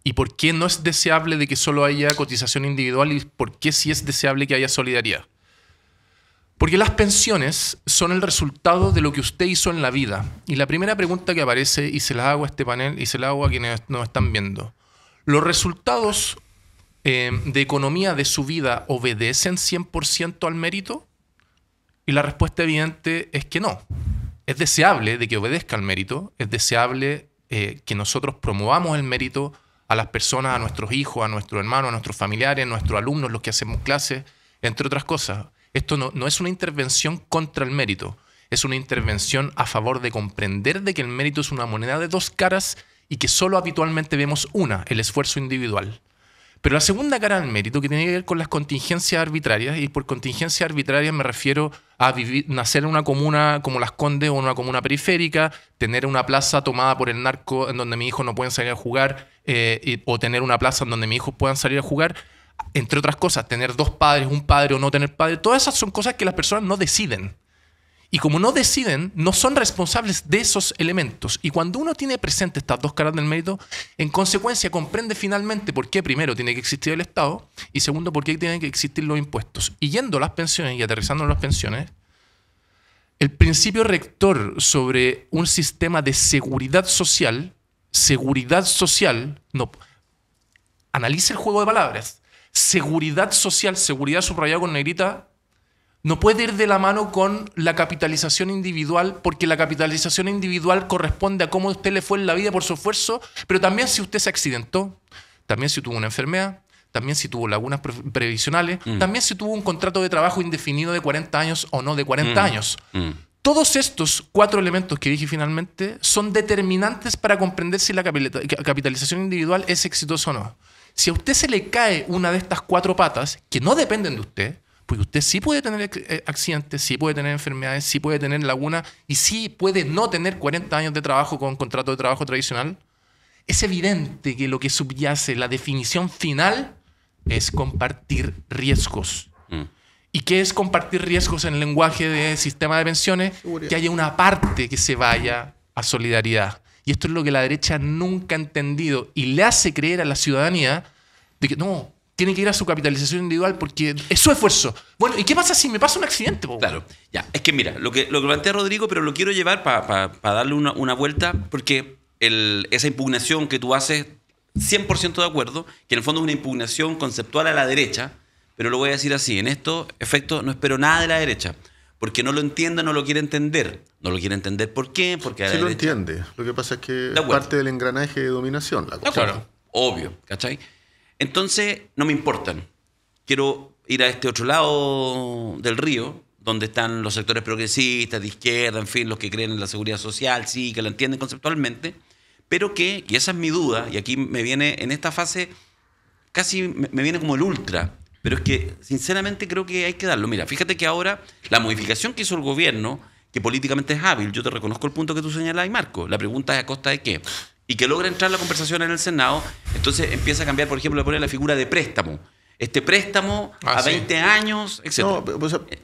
¿Y por qué no es deseable de que solo haya cotización individual y por qué sí es deseable que haya solidaridad? Porque las pensiones son el resultado de lo que usted hizo en la vida. Y la primera pregunta que aparece, y se la hago a este panel y se la hago a quienes nos están viendo, ¿los resultados de economía de su vida obedecen 100% al mérito? Y la respuesta evidente es que no. Es deseable de que obedezca al mérito, es deseable que nosotros promovamos el mérito a las personas, a nuestros hijos, a nuestros hermanos, a nuestros familiares, a nuestros alumnos, los que hacemos clases, entre otras cosas. Esto no es una intervención contra el mérito, es una intervención a favor de comprender de que el mérito es una moneda de 2 caras y que solo habitualmente vemos una, el esfuerzo individual. Pero la segunda cara del mérito, que tiene que ver con las contingencias arbitrarias, y por contingencias arbitrarias me refiero a nacer en una comuna como Las Condes o en una comuna periférica, tener una plaza tomada por el narco en donde mis hijos no pueden salir a jugar, o tener una plaza en donde mis hijos puedan salir a jugar, entre otras cosas, tener dos padres, un padre o no tener padre. Todas esas son cosas que las personas no deciden. Y como no deciden, no son responsables de esos elementos. Y cuando uno tiene presente estas dos caras del mérito, en consecuencia comprende finalmente por qué primero tiene que existir el Estado y segundo por qué tienen que existir los impuestos. Y yendo a las pensiones y aterrizando en las pensiones, el principio rector sobre un sistema de seguridad social, no, analice el juego de palabras. Seguridad social, seguridad subrayado con negrita, no puede ir de la mano con la capitalización individual, porque la capitalización individual corresponde a cómo a usted le fue en la vida por su esfuerzo, pero también si usted se accidentó, también si tuvo una enfermedad, también si tuvo lagunas previsionales, también si tuvo un contrato de trabajo indefinido de 40 años o no de 40 años. Todos estos 4 elementos que dije finalmente son determinantes para comprender si la capitalización individual es exitosa o no. Si a usted se le cae una de estas 4 patas, que no dependen de usted, porque usted sí puede tener accidentes, sí puede tener enfermedades, sí puede tener lagunas y sí puede no tener 40 años de trabajo con contrato de trabajo tradicional. Es evidente que lo que subyace, la definición final, es compartir riesgos. ¿Y qué es compartir riesgos en el lenguaje de sistema de pensiones? Que haya una parte que se vaya a solidaridad. Y esto es lo que la derecha nunca ha entendido y le hace creer a la ciudadanía de que no, tiene que ir a su capitalización individual porque es su esfuerzo. Bueno, ¿y qué pasa si me pasa un accidente? Claro, ya. Es que mira, lo que plantea Rodrigo, pero lo quiero llevar para darle una vuelta, porque esa impugnación que tú haces, 100% de acuerdo, que en el fondo es una impugnación conceptual a la derecha, pero lo voy a decir así, en estos efectos no espero nada de la derecha, porque no lo entiende, no lo quiere entender. No lo quiere entender, ¿por qué? Porque a la sí derecha... lo entiende, lo que pasa es que es parte del engranaje de dominación. La cosa. Claro, obvio, ¿cachai? Entonces, no me importan. Quiero ir a este otro lado del río, donde están los sectores progresistas, de izquierda, en fin, los que creen en la seguridad social, sí, que lo entienden conceptualmente, pero que, y esa es mi duda, y aquí me viene, en esta fase, casi me viene como el ultra, pero es que, sinceramente, creo que hay que darlo. Mira, fíjate que ahora, la modificación que hizo el gobierno, que políticamente es hábil, yo te reconozco el punto que tú señalas, y Marco, la pregunta es a costa de qué, y que logra entrar la conversación en el Senado, entonces empieza a cambiar, por ejemplo, le pone la figura de préstamo. Este préstamo a 20 años, etc. No,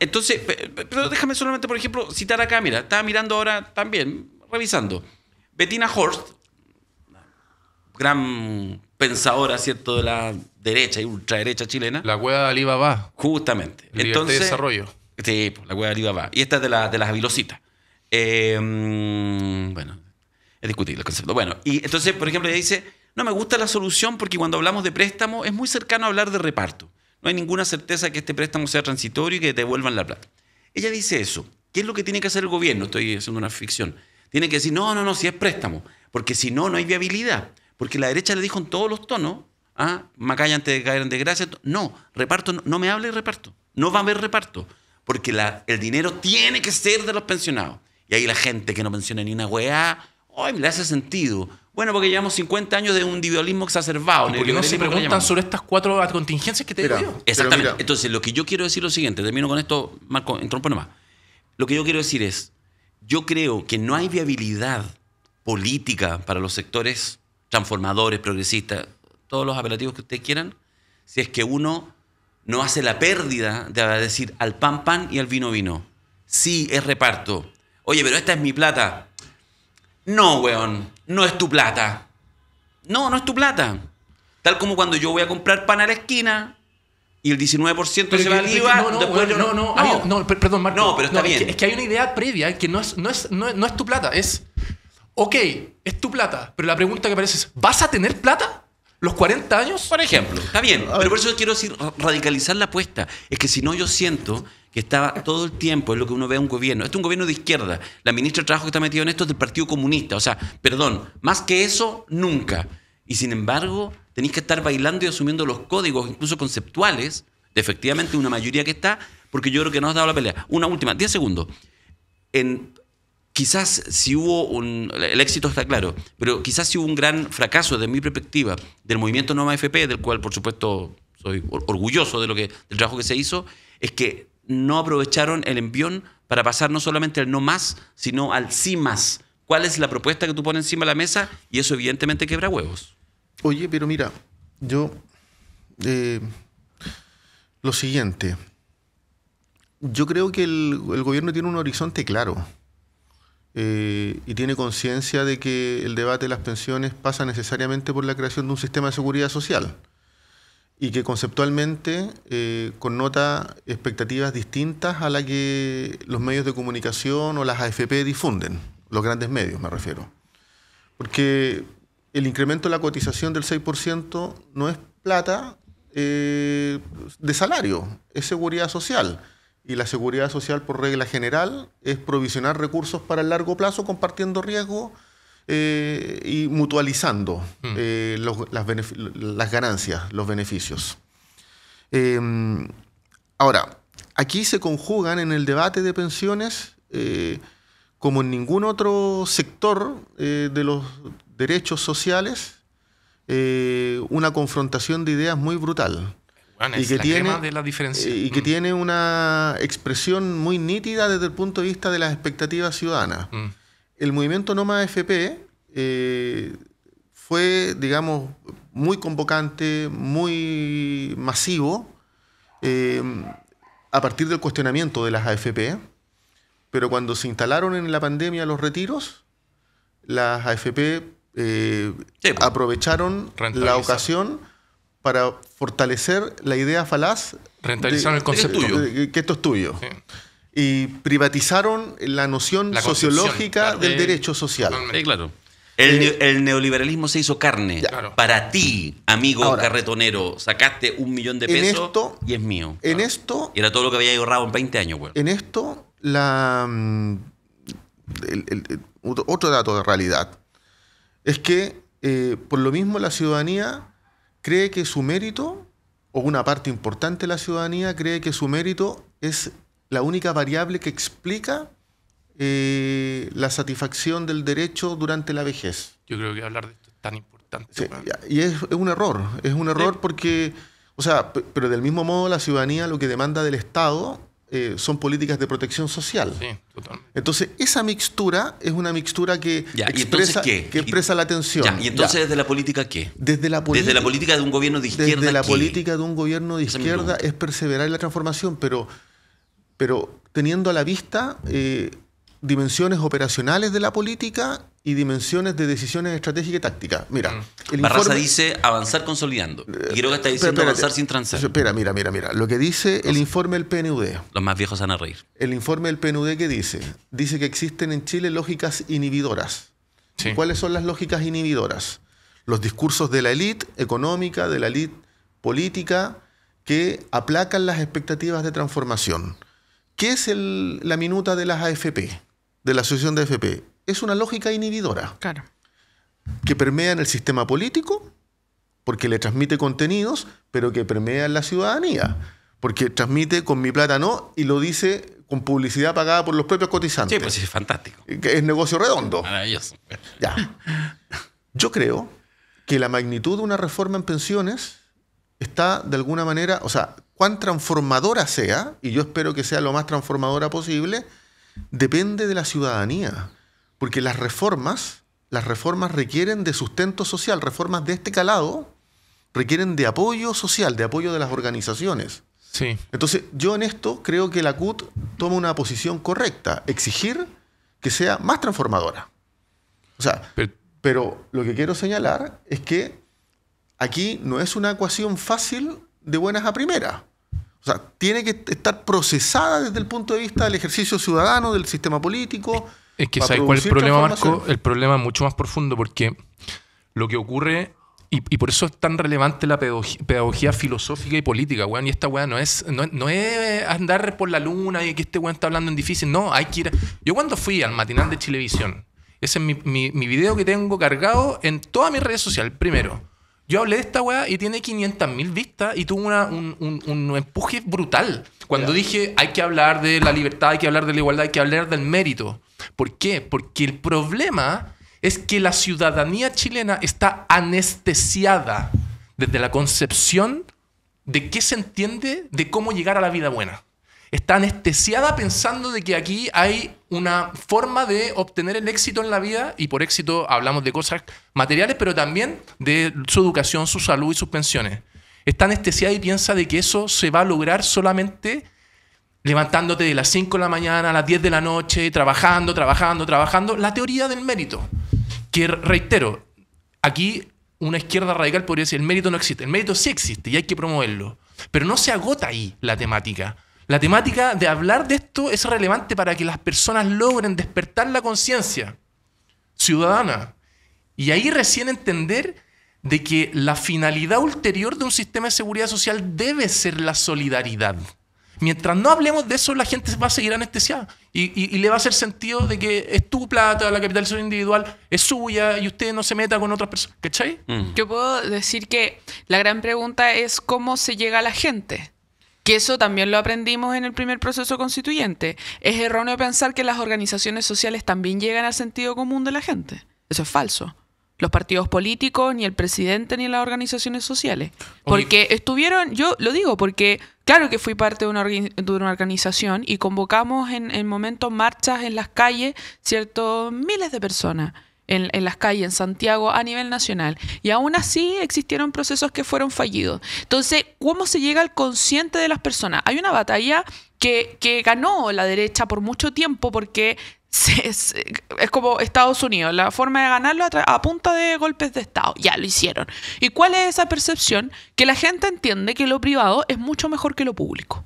entonces, pero déjame solamente, por ejemplo, citar acá, mira, estaba mirando ahora también, revisando. Bettina Horst, gran pensadora, ¿cierto?, de la derecha y ultraderecha chilena. La hueá de Alibaba. Justamente. Libertad y desarrollo. Sí, la hueá de Alibaba. Y esta es de las Avilositas. Bueno, es discutible el concepto. Bueno, y entonces, por ejemplo, ella dice, no me gusta la solución porque cuando hablamos de préstamo es muy cercano a hablar de reparto. No hay ninguna certeza que este préstamo sea transitorio y que te devuelvan la plata. Ella dice eso. ¿Qué es lo que tiene que hacer el gobierno? Estoy haciendo una ficción. Tiene que decir, no, si es préstamo. Porque si no, no hay viabilidad. Porque la derecha le dijo en todos los tonos, Macaya antes de caer en desgracia, no, reparto, no me hable de reparto. No va a haber reparto. Porque el dinero tiene que ser de los pensionados. Y ahí la gente que no pensiona ni una weá, ¡ay, le hace sentido! Bueno, porque llevamos 50 años de un individualismo exacerbado. ¿Y por qué no se preguntan sobre estas 4 contingencias que te digo yo? Exactamente. Entonces, lo que yo quiero decir es lo siguiente. Termino con esto, Marco, entrompo nomás. Lo que yo quiero decir es, yo creo que no hay viabilidad política para los sectores transformadores, progresistas, todos los apelativos que ustedes quieran, si es que uno no hace la pérdida de decir al pan y al vino. Sí, es reparto. Oye, pero esta es mi plata. No, weón, no es tu plata. No es tu plata. Tal como cuando yo voy a comprar pan a la esquina y el 19% pero se va al IVA. Perdón, Marco. No, pero está bien. Es que hay una idea previa que no es tu plata. Es, ok, es tu plata, pero la pregunta que aparece es, ¿vas a tener plata? ¿Los 40 años? Por ejemplo, está bien. Pero por eso quiero decir, radicalizar la apuesta. Es que si no, yo siento que estaba todo el tiempo en lo que uno ve a un gobierno. Este es un gobierno de izquierda. La ministra de Trabajo que está metida en esto es del Partido Comunista. O sea, perdón, más que eso, nunca. Y sin embargo, tenéis que estar bailando y asumiendo los códigos, incluso conceptuales, de efectivamente una mayoría que está, porque yo creo que no has dado la pelea. Una última, 10 segundos. quizás si hubo el éxito está claro, pero quizás si hubo un gran fracaso desde mi perspectiva del movimiento No Más AFP, del cual por supuesto soy orgulloso del trabajo que se hizo, es que no aprovecharon el envión para pasar no solamente al no más, sino al sí más. ¿Cuál es la propuesta que tú pones encima de la mesa? Y eso evidentemente quebra huevos. Oye, pero mira, yo... lo siguiente. Yo creo que el gobierno tiene un horizonte claro y tiene conciencia de que el debate de las pensiones pasa necesariamente por la creación de un sistema de seguridad social y que conceptualmente connota expectativas distintas a las que los medios de comunicación o las AFP difunden, los grandes medios me refiero. Porque el incremento de la cotización del 6% no es plata de salario, es seguridad social. Y la seguridad social, por regla general, es provisionar recursos para el largo plazo, compartiendo riesgo y mutualizando las ganancias, los beneficios. Ahora, aquí se conjugan en el debate de pensiones, como en ningún otro sector de los derechos sociales, una confrontación de ideas muy brutal. Bueno, y que tiene de la diferencia. Y que tiene una expresión muy nítida desde el punto de vista de las expectativas ciudadanas. El movimiento No Más AFP fue, digamos, muy convocante, muy masivo, a partir del cuestionamiento de las AFP, pero cuando se instalaron en la pandemia los retiros, las AFP aprovecharon la ocasión para fortalecer la idea falaz rentabilizaron el concepto que esto es tuyo. Sí. Y privatizaron la noción sociológica del derecho social. Sí, claro. El neoliberalismo se hizo carne. Claro. Para ti, amigo ahora, carretonero, sacaste $1 millón de pesos y es mío. En esto... Y era todo lo que había ahorrado en 20 años, güey. En esto, otro dato de realidad es que, por lo mismo, la ciudadanía cree que su mérito, o una parte importante de la ciudadanía cree que su mérito es la única variable que explica la satisfacción del derecho durante la vejez. Yo creo que hablar de esto es tan importante. Sí, y es un error porque, o sea, pero del mismo modo la ciudadanía lo que demanda del Estado son políticas de protección social. Sí, totalmente. Entonces, esa mixtura es una mixtura que expresa la tensión. ¿Y entonces desde la política qué? Desde la política de un gobierno de izquierda. Desde la política de un gobierno de izquierda es perseverar en la transformación, pero teniendo a la vista dimensiones operacionales de la política y dimensiones de decisiones estratégicas y tácticas. Mira, Barraza dice avanzar consolidando. Y creo que está diciendo avanzar sin transar. Espera, mira. Lo que dice el informe del PNUD. Los más viejos van a reír. El informe del PNUD, ¿qué dice? Dice que existen en Chile lógicas inhibidoras. Sí. ¿Cuáles son las lógicas inhibidoras? Los discursos de la élite económica, de la élite política, que aplacan las expectativas de transformación. ¿Qué es la minuta de las AFP? De la asociación de AFP, es una lógica inhibidora. Claro. Que permea en el sistema político, porque le transmite contenidos, pero que permea en la ciudadanía, porque transmite con mi plata no, y lo dice con publicidad pagada por los propios cotizantes. Sí, pues es fantástico. Que es negocio redondo. Maravilloso. Ya. Yo creo que la magnitud de una reforma en pensiones está de alguna manera, o sea, cuán transformadora sea, y yo espero que sea lo más transformadora posible, depende de la ciudadanía, porque las reformas requieren de sustento social, reformas de este calado requieren de apoyo social, de apoyo de las organizaciones. Sí. Entonces, yo en esto creo que la CUT toma una posición correcta, exigir que sea más transformadora. O sea, pero lo que quiero señalar es que aquí no es una ecuación fácil de buenas a primeras. O sea, tiene que estar procesada desde el punto de vista del ejercicio ciudadano, del sistema político. Es que ¿sabes cuál es el problema, Marco? El problema es mucho más profundo, porque lo que ocurre, y por eso es tan relevante la pedagogía filosófica y política, weón. Y esta weá no es andar por la luna y que este weón está hablando en difícil. No, hay que ir. Yo cuando fui al matinal de Chilevisión, ese es mi video que tengo cargado en todas mis redes sociales, primero. Yo hablé de esta weá y tiene 500.000 vistas y tuvo un empuje brutal. Cuando dije hay que hablar de la libertad, hay que hablar de la igualdad, hay que hablar del mérito. ¿Por qué? Porque el problema es que la ciudadanía chilena está anestesiada desde la concepción de qué se entiende de cómo llegar a la vida buena. Está anestesiada pensando de que aquí hay una forma de obtener el éxito en la vida, y por éxito hablamos de cosas materiales, pero también de su educación, su salud y sus pensiones. Está anestesiada y piensa de que eso se va a lograr solamente levantándote de las 5 de la mañana a las 10 de la noche, trabajando. La teoría del mérito. Que, reitero, aquí una izquierda radical podría decir, el mérito no existe. El mérito sí existe y hay que promoverlo. Pero no se agota ahí la temática. La temática de hablar de esto es relevante para que las personas logren despertar la conciencia ciudadana. Y ahí recién entender de que la finalidad ulterior de un sistema de seguridad social debe ser la solidaridad. Mientras no hablemos de eso, la gente va a seguir anestesiada y le va a hacer sentido de que es tu plata, la capitalización individual es suya y usted no se meta con otras personas. ¿Cachai? Yo puedo decir que la gran pregunta es cómo se llega a la gente. Que eso también lo aprendimos en el primer proceso constituyente. Es erróneo pensar que las organizaciones sociales también llegan al sentido común de la gente. Eso es falso. Los partidos políticos, ni el presidente, ni las organizaciones sociales. Porque estuvieron, yo lo digo porque claro que fui parte de una organización y convocamos en momentos marchas en las calles, ¿cierto? Miles de personas en las calles, en Santiago, a nivel nacional. Y aún así existieron procesos que fueron fallidos. Entonces, ¿cómo se llega al consciente de las personas? Hay una batalla que ganó la derecha por mucho tiempo porque es como Estados Unidos, la forma de ganarlo a punta de golpes de Estado. Ya lo hicieron. ¿Y cuál es esa percepción? Que la gente entiende que lo privado es mucho mejor que lo público.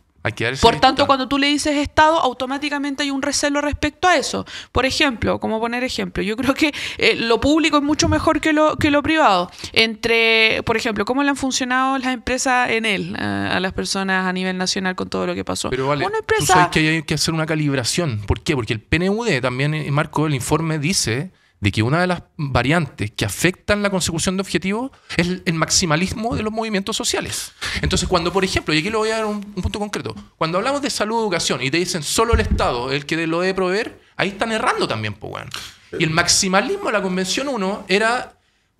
Por tanto, cuando tú le dices Estado, automáticamente hay un recelo respecto a eso. Por ejemplo, como poner ejemplo, yo creo que lo público es mucho mejor que lo privado. Por ejemplo, ¿cómo le han funcionado las empresas a las personas a nivel nacional con todo lo que pasó? Pero vale, tú sabes que hay que hacer una calibración. ¿Por qué? Porque el PNUD también, Marco, el informe dice de que una de las variantes que afectan la consecución de objetivos es el maximalismo de los movimientos sociales. Entonces, cuando, por ejemplo, y aquí le voy a dar un punto concreto, cuando hablamos de salud o educación y te dicen solo el Estado es el que lo debe proveer, ahí están errando también, pues, bueno. Y el maximalismo de la Convención 1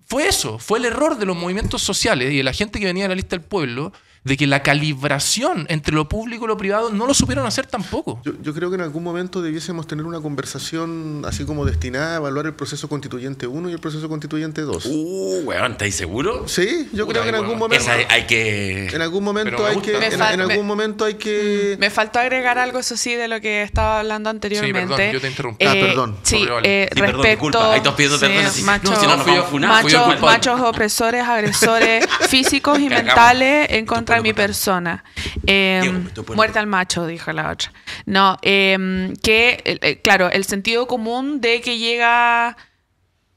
fue el error de los movimientos sociales y de la gente que venía de la lista del pueblo, de que la calibración entre lo público y lo privado no lo supieron hacer tampoco. Yo creo que en algún momento debiésemos tener una conversación así como destinada a evaluar el proceso constituyente 1 y el proceso constituyente 2. Weón, ¿estáis seguros? Sí, yo creo que en algún momento... hay que... En algún momento hay que... Me faltó agregar algo, eso sí, de lo que estaba hablando anteriormente. Sí, perdón, yo te interrumpí. Perdón. Sí, perdón, disculpa. Ahí estás pidiendo perdón. Machos opresores, agresores físicos y mentales en contra de mi persona. Muerte al macho, dijo la otra. No, claro, el sentido común de que llega...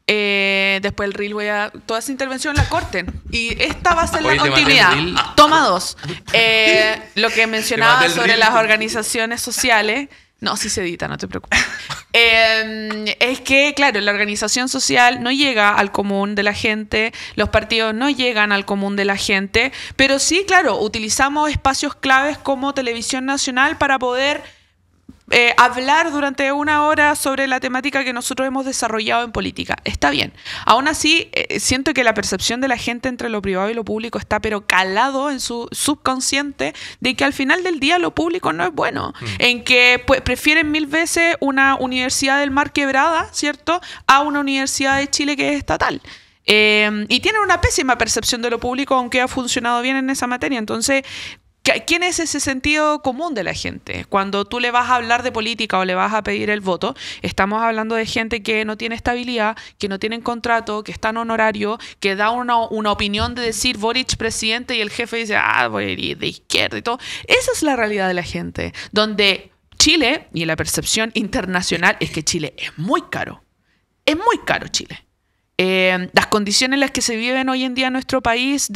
después el reel toda esa intervención la corten y esta va a ser la continuidad. Toma 2. Lo que mencionaba sobre las organizaciones sociales. No, sí se edita, no te preocupes. Es que, claro, la organización social no llega al común de la gente, los partidos no llegan al común de la gente, pero sí, claro, utilizamos espacios claves como Televisión Nacional para poder hablar durante una hora sobre la temática que nosotros hemos desarrollado en política. Está bien. Aún así, siento que la percepción de la gente entre lo privado y lo público está pero calado en su subconsciente de que al final del día lo público no es bueno. En que prefieren 1000 veces una universidad del Mar quebrada, ¿cierto?, a una universidad de Chile que es estatal. Y tienen una pésima percepción de lo público, aunque ha funcionado bien en esa materia. Entonces, ¿quién es ese sentido común de la gente? Cuando tú le vas a hablar de política o le vas a pedir el voto, estamos hablando de gente que no tiene estabilidad, que no tienen contrato, que está en honorario, que da una opinión de decir Boric presidente y el jefe dice, voy a ir de izquierda y todo. Esa es la realidad de la gente, donde Chile, y la percepción internacional es que Chile es muy caro. Es muy caro Chile. Las condiciones en las que se viven hoy en día en nuestro país,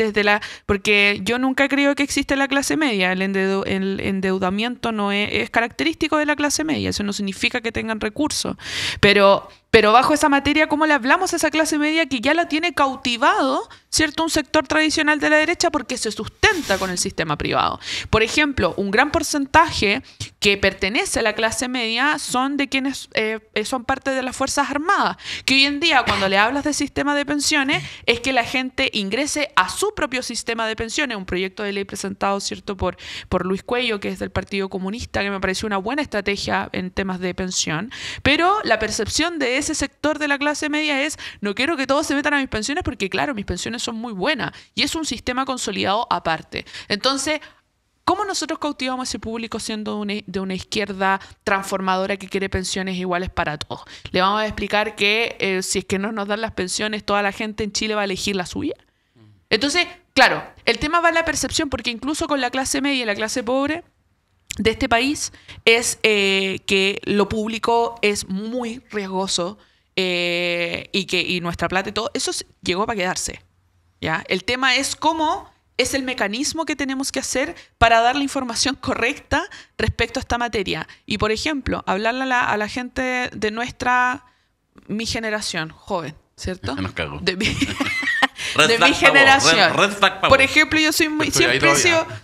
porque yo nunca creo que existe la clase media. El endeudamiento no es característico de la clase media. Eso no significa que tengan recursos. Pero Pero bajo esa materia, ¿cómo le hablamos a esa clase media que ya la tiene cautivado, ¿cierto? Un sector tradicional de la derecha porque se sustenta con el sistema privado. Por ejemplo, un gran porcentaje que pertenece a la clase media son de quienes son parte de las Fuerzas Armadas, que hoy en día cuando le hablas de sistema de pensiones es que la gente ingrese a su propio sistema de pensiones, un proyecto de ley presentado, ¿cierto? por Luis Cuello, que es del Partido Comunista, que me pareció una buena estrategia en temas de pensión, pero la percepción de ese sector de la clase media es: no quiero que todos se metan a mis pensiones porque, claro, mis pensiones son muy buenas y es un sistema consolidado aparte. Entonces, ¿cómo nosotros cautivamos a ese público siendo de una izquierda transformadora que quiere pensiones iguales para todos? ¿Le vamos a explicar que si es que no nos dan las pensiones, toda la gente en Chile va a elegir la suya? Entonces, claro, el tema va en la percepción, porque incluso con la clase media y la clase pobre de este país es que lo público es muy riesgoso y nuestra plata y todo, eso llegó para quedarse, ¿ya? El tema es cómo es el mecanismo que tenemos que hacer para dar la información correcta respecto a esta materia. Y, por ejemplo, hablarle a la gente de mi generación, joven, ¿cierto? Nos cago. De mi generación. Por ejemplo, yo soy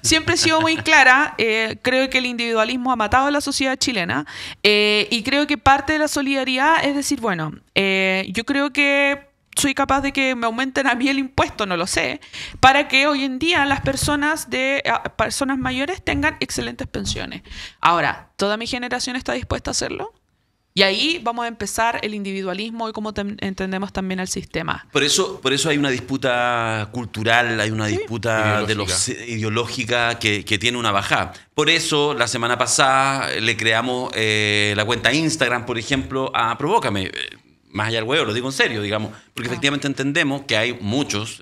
siempre he sido muy clara. Creo que el individualismo ha matado a la sociedad chilena y creo que parte de la solidaridad es decir, bueno, yo creo que soy capaz de que me aumenten a mí el impuesto, no lo sé, para que hoy en día las personas mayores tengan excelentes pensiones. Ahora, ¿toda mi generación está dispuesta a hacerlo? Y ahí vamos a empezar el individualismo y cómo entendemos también el sistema. Por eso hay una disputa cultural, hay una disputa ideológica que tiene una bajada. Por eso, la semana pasada le creamos la cuenta Instagram, por ejemplo, a Provócame. Más allá del huevo, lo digo en serio, digamos, porque efectivamente entendemos que hay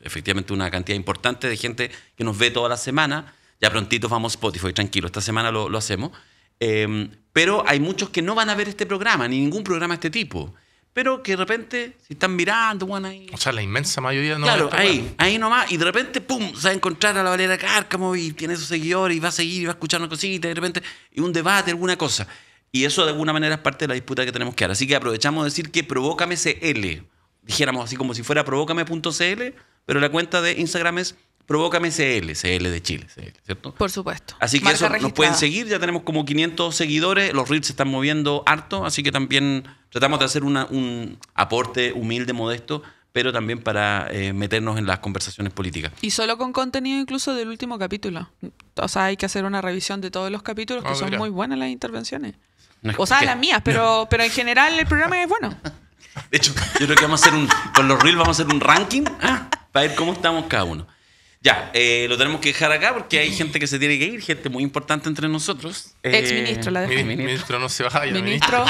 efectivamente una cantidad importante de gente que nos ve toda la semana. Ya prontito vamos a Spotify, tranquilo, esta semana lo hacemos. Pero hay muchos que no van a ver este programa, ni ningún programa de este tipo. Pero que de repente, si están mirando, bueno, ahí... O sea, la inmensa mayoría no... Claro, ahí nomás, y de repente, pum, se va a encontrar a la Valeria Cárcamo y tiene sus seguidores y va a seguir y va a escuchar una cosita y de repente, y un debate, alguna cosa. Y eso de alguna manera es parte de la disputa que tenemos que dar. Así que aprovechamos de decir que Provócame CL. Dijéramos así como si fuera provócame.cl, pero la cuenta de Instagram es Provócame CL, CL de Chile, CL, ¿cierto? Por supuesto. Así que eso nos pueden seguir, ya tenemos como 500 seguidores, los reels se están moviendo harto, así que también tratamos de hacer un aporte humilde, modesto, pero también para meternos en las conversaciones políticas. Y solo con contenido incluso del último capítulo. O sea, hay que hacer una revisión de todos los capítulos, que son muy buenas las intervenciones. O sea, las mías, pero en general el programa es bueno. De hecho, yo creo que con los reels vamos a hacer un ranking para ver cómo estamos cada uno. Ya, lo tenemos que dejar acá porque hay gente que se tiene que ir, gente muy importante entre nosotros. Exministro, la dejamos. Ministro, no se vaya. Ministro.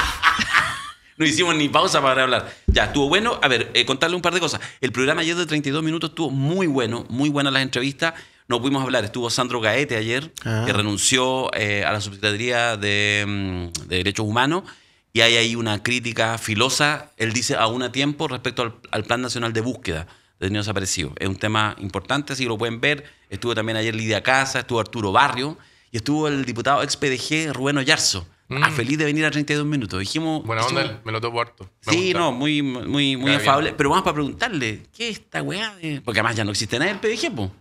No hicimos ni pausa para hablar. Ya, estuvo bueno. A ver, contarle un par de cosas. El programa ayer de 32 minutos estuvo muy bueno, muy buenas las entrevistas. No pudimos hablar. Estuvo Sandro Gaete ayer, que renunció a la Subsecretaría de Derechos Humanos. Y hay ahí una crítica filosa, él dice, aún a tiempo respecto al Plan Nacional de Búsqueda de Detenidos Desaparecidos. Es un tema importante, así que lo pueden ver. Estuvo también ayer Lidia Casa, estuvo Arturo Barrio y estuvo el diputado ex-PDG Rubén Oyarzo. Feliz de venir a 32 minutos. Dijimos, buena onda, me lo topo harto. Sí, no, muy afable. Bien. Pero vamos para preguntarle, ¿qué es esta weá? Porque además ya no existe nada del PDG, po.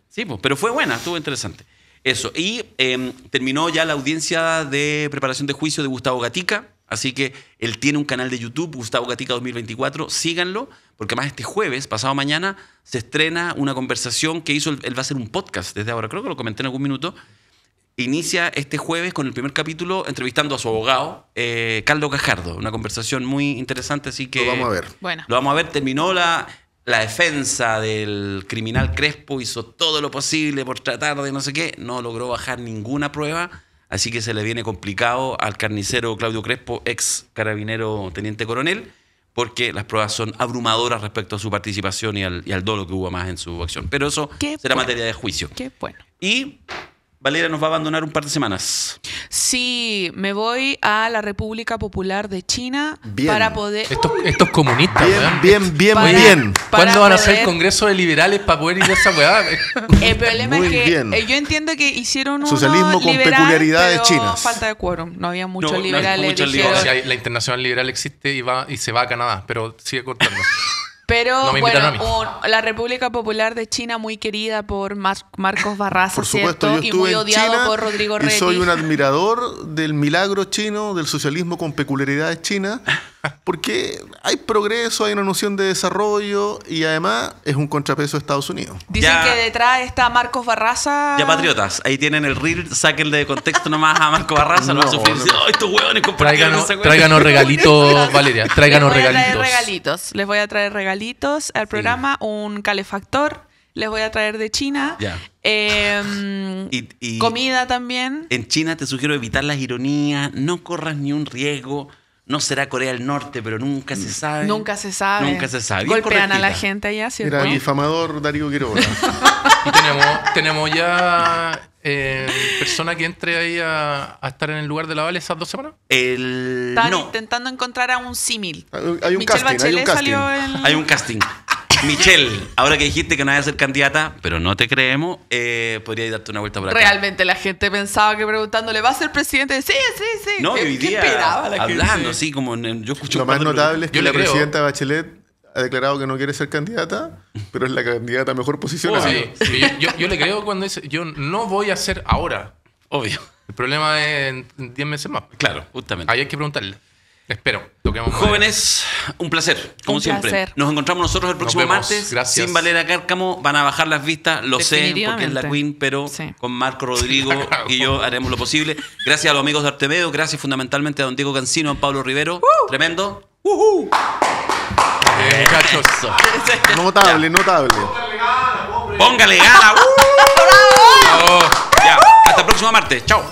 Sí, po. Pero fue buena, estuvo interesante. Eso. Y terminó ya la audiencia de preparación de juicio de Gustavo Gatica. Así que él tiene un canal de YouTube, Gustavo Gatica 2024. Síganlo, porque además este jueves, pasado mañana, se estrena una conversación que hizo. Él va a hacer un podcast desde ahora. Creo que lo comenté en algún minuto. Inicia este jueves con el primer capítulo entrevistando a su abogado, Caldo Cajardo. Una conversación muy interesante, así que... Lo vamos a ver. Bueno. Lo vamos a ver. Terminó la defensa del criminal Crespo, hizo todo lo posible por tratar de no sé qué. No logró bajar ninguna prueba, así que se le viene complicado al carnicero Claudio Crespo, ex carabinero teniente coronel, porque las pruebas son abrumadoras respecto a su participación y al dolo que hubo más en su acción. Pero eso será materia de juicio. Qué bueno. Y... Valeria nos va a abandonar un par de semanas. Sí, me voy a la República Popular de China Bien. para poder... Estos comunistas, weón. Muy bien. ¿Cuándo van a hacer el Congreso de Liberales para poder ir a esa weá? El problema Muy es que bien. Yo entiendo que hicieron uno Socialismo con liberal, peculiaridades pero chinas. falta de quórum. No había muchos No, no hay liberales. muchos dijeron. liberales. Sí, la Internacional Liberal existe y se va a Canadá, pero sigue contando. Pero No me bueno, invitaron a la República Popular de China, muy querida por Marcos Barraza, Por supuesto, ¿cierto? yo Y estuve muy en odiado China por Rodrigo y Reti. soy un admirador del milagro chino, del socialismo con peculiaridades chinas, porque hay progreso, hay una noción de desarrollo y además es un contrapeso de Estados Unidos. Dicen Ya- que detrás está Marcos Barraza. Ya, patriotas, ahí tienen el reel, sáquenle de contexto nomás a Marco Barraza, no, No, a Sofía, no. ¡ay, estos hueones compartieron esa hueá! Tráiganos regalitos, Valeria. Tráiganos Les voy a traer regalitos al programa, un calefactor. Les voy a traer de China. Ya. Y- Comida también. En China te sugiero evitar las ironías, no corras ni un riesgo. No será Corea del Norte, pero nunca se sabe. Nunca se sabe. Nunca se sabe. Bien Golpean a la correctita. gente allá, ¿cierto? Era el difamador Darío Quiroga. Y tenemos ya persona que entre ahí a estar en el lugar de la Vale esas 2 semanas. Estaban No, intentando encontrar a un símil. Hay un Michelle casting, hay un Bachelet casting. salió en... hay un casting. Michelle, ahora que dijiste que no vas a ser candidata, pero no te creemos, podrías darte una vuelta por acá. Realmente la gente pensaba que preguntándole, ¿va a ser presidente? Sí. No, y hoy ¿Qué día esperaba la hablando, gente? así como yo escucho Lo más notable es que Yo la le creo. presidenta Bachelet ha declarado que no quiere ser candidata, pero es la candidata mejor posicionada. Sí, yo le creo cuando dice, yo no voy a hacer ahora. Obvio. El problema es en 10 meses más. Claro, justamente. Ahí hay que preguntarle. Espero. Toquemos madera. Jóvenes, un placer, como Un siempre. placer. Nos encontramos nosotros el próximo vemos. martes. Gracias. Sin Valeria Cárcamo, van a bajar las vistas, lo sé, porque es la Definitivamente. Queen, pero Sí. con Marco Rodrigo La cago. y yo haremos lo posible. Gracias a los amigos de Artemedo, gracias fundamentalmente a don Diego Cancino, a Pablo Rivero. Tremendo. Muchachos. Eso. Notable, notable. Póngale gana. Ya, hasta el próximo martes. Chao.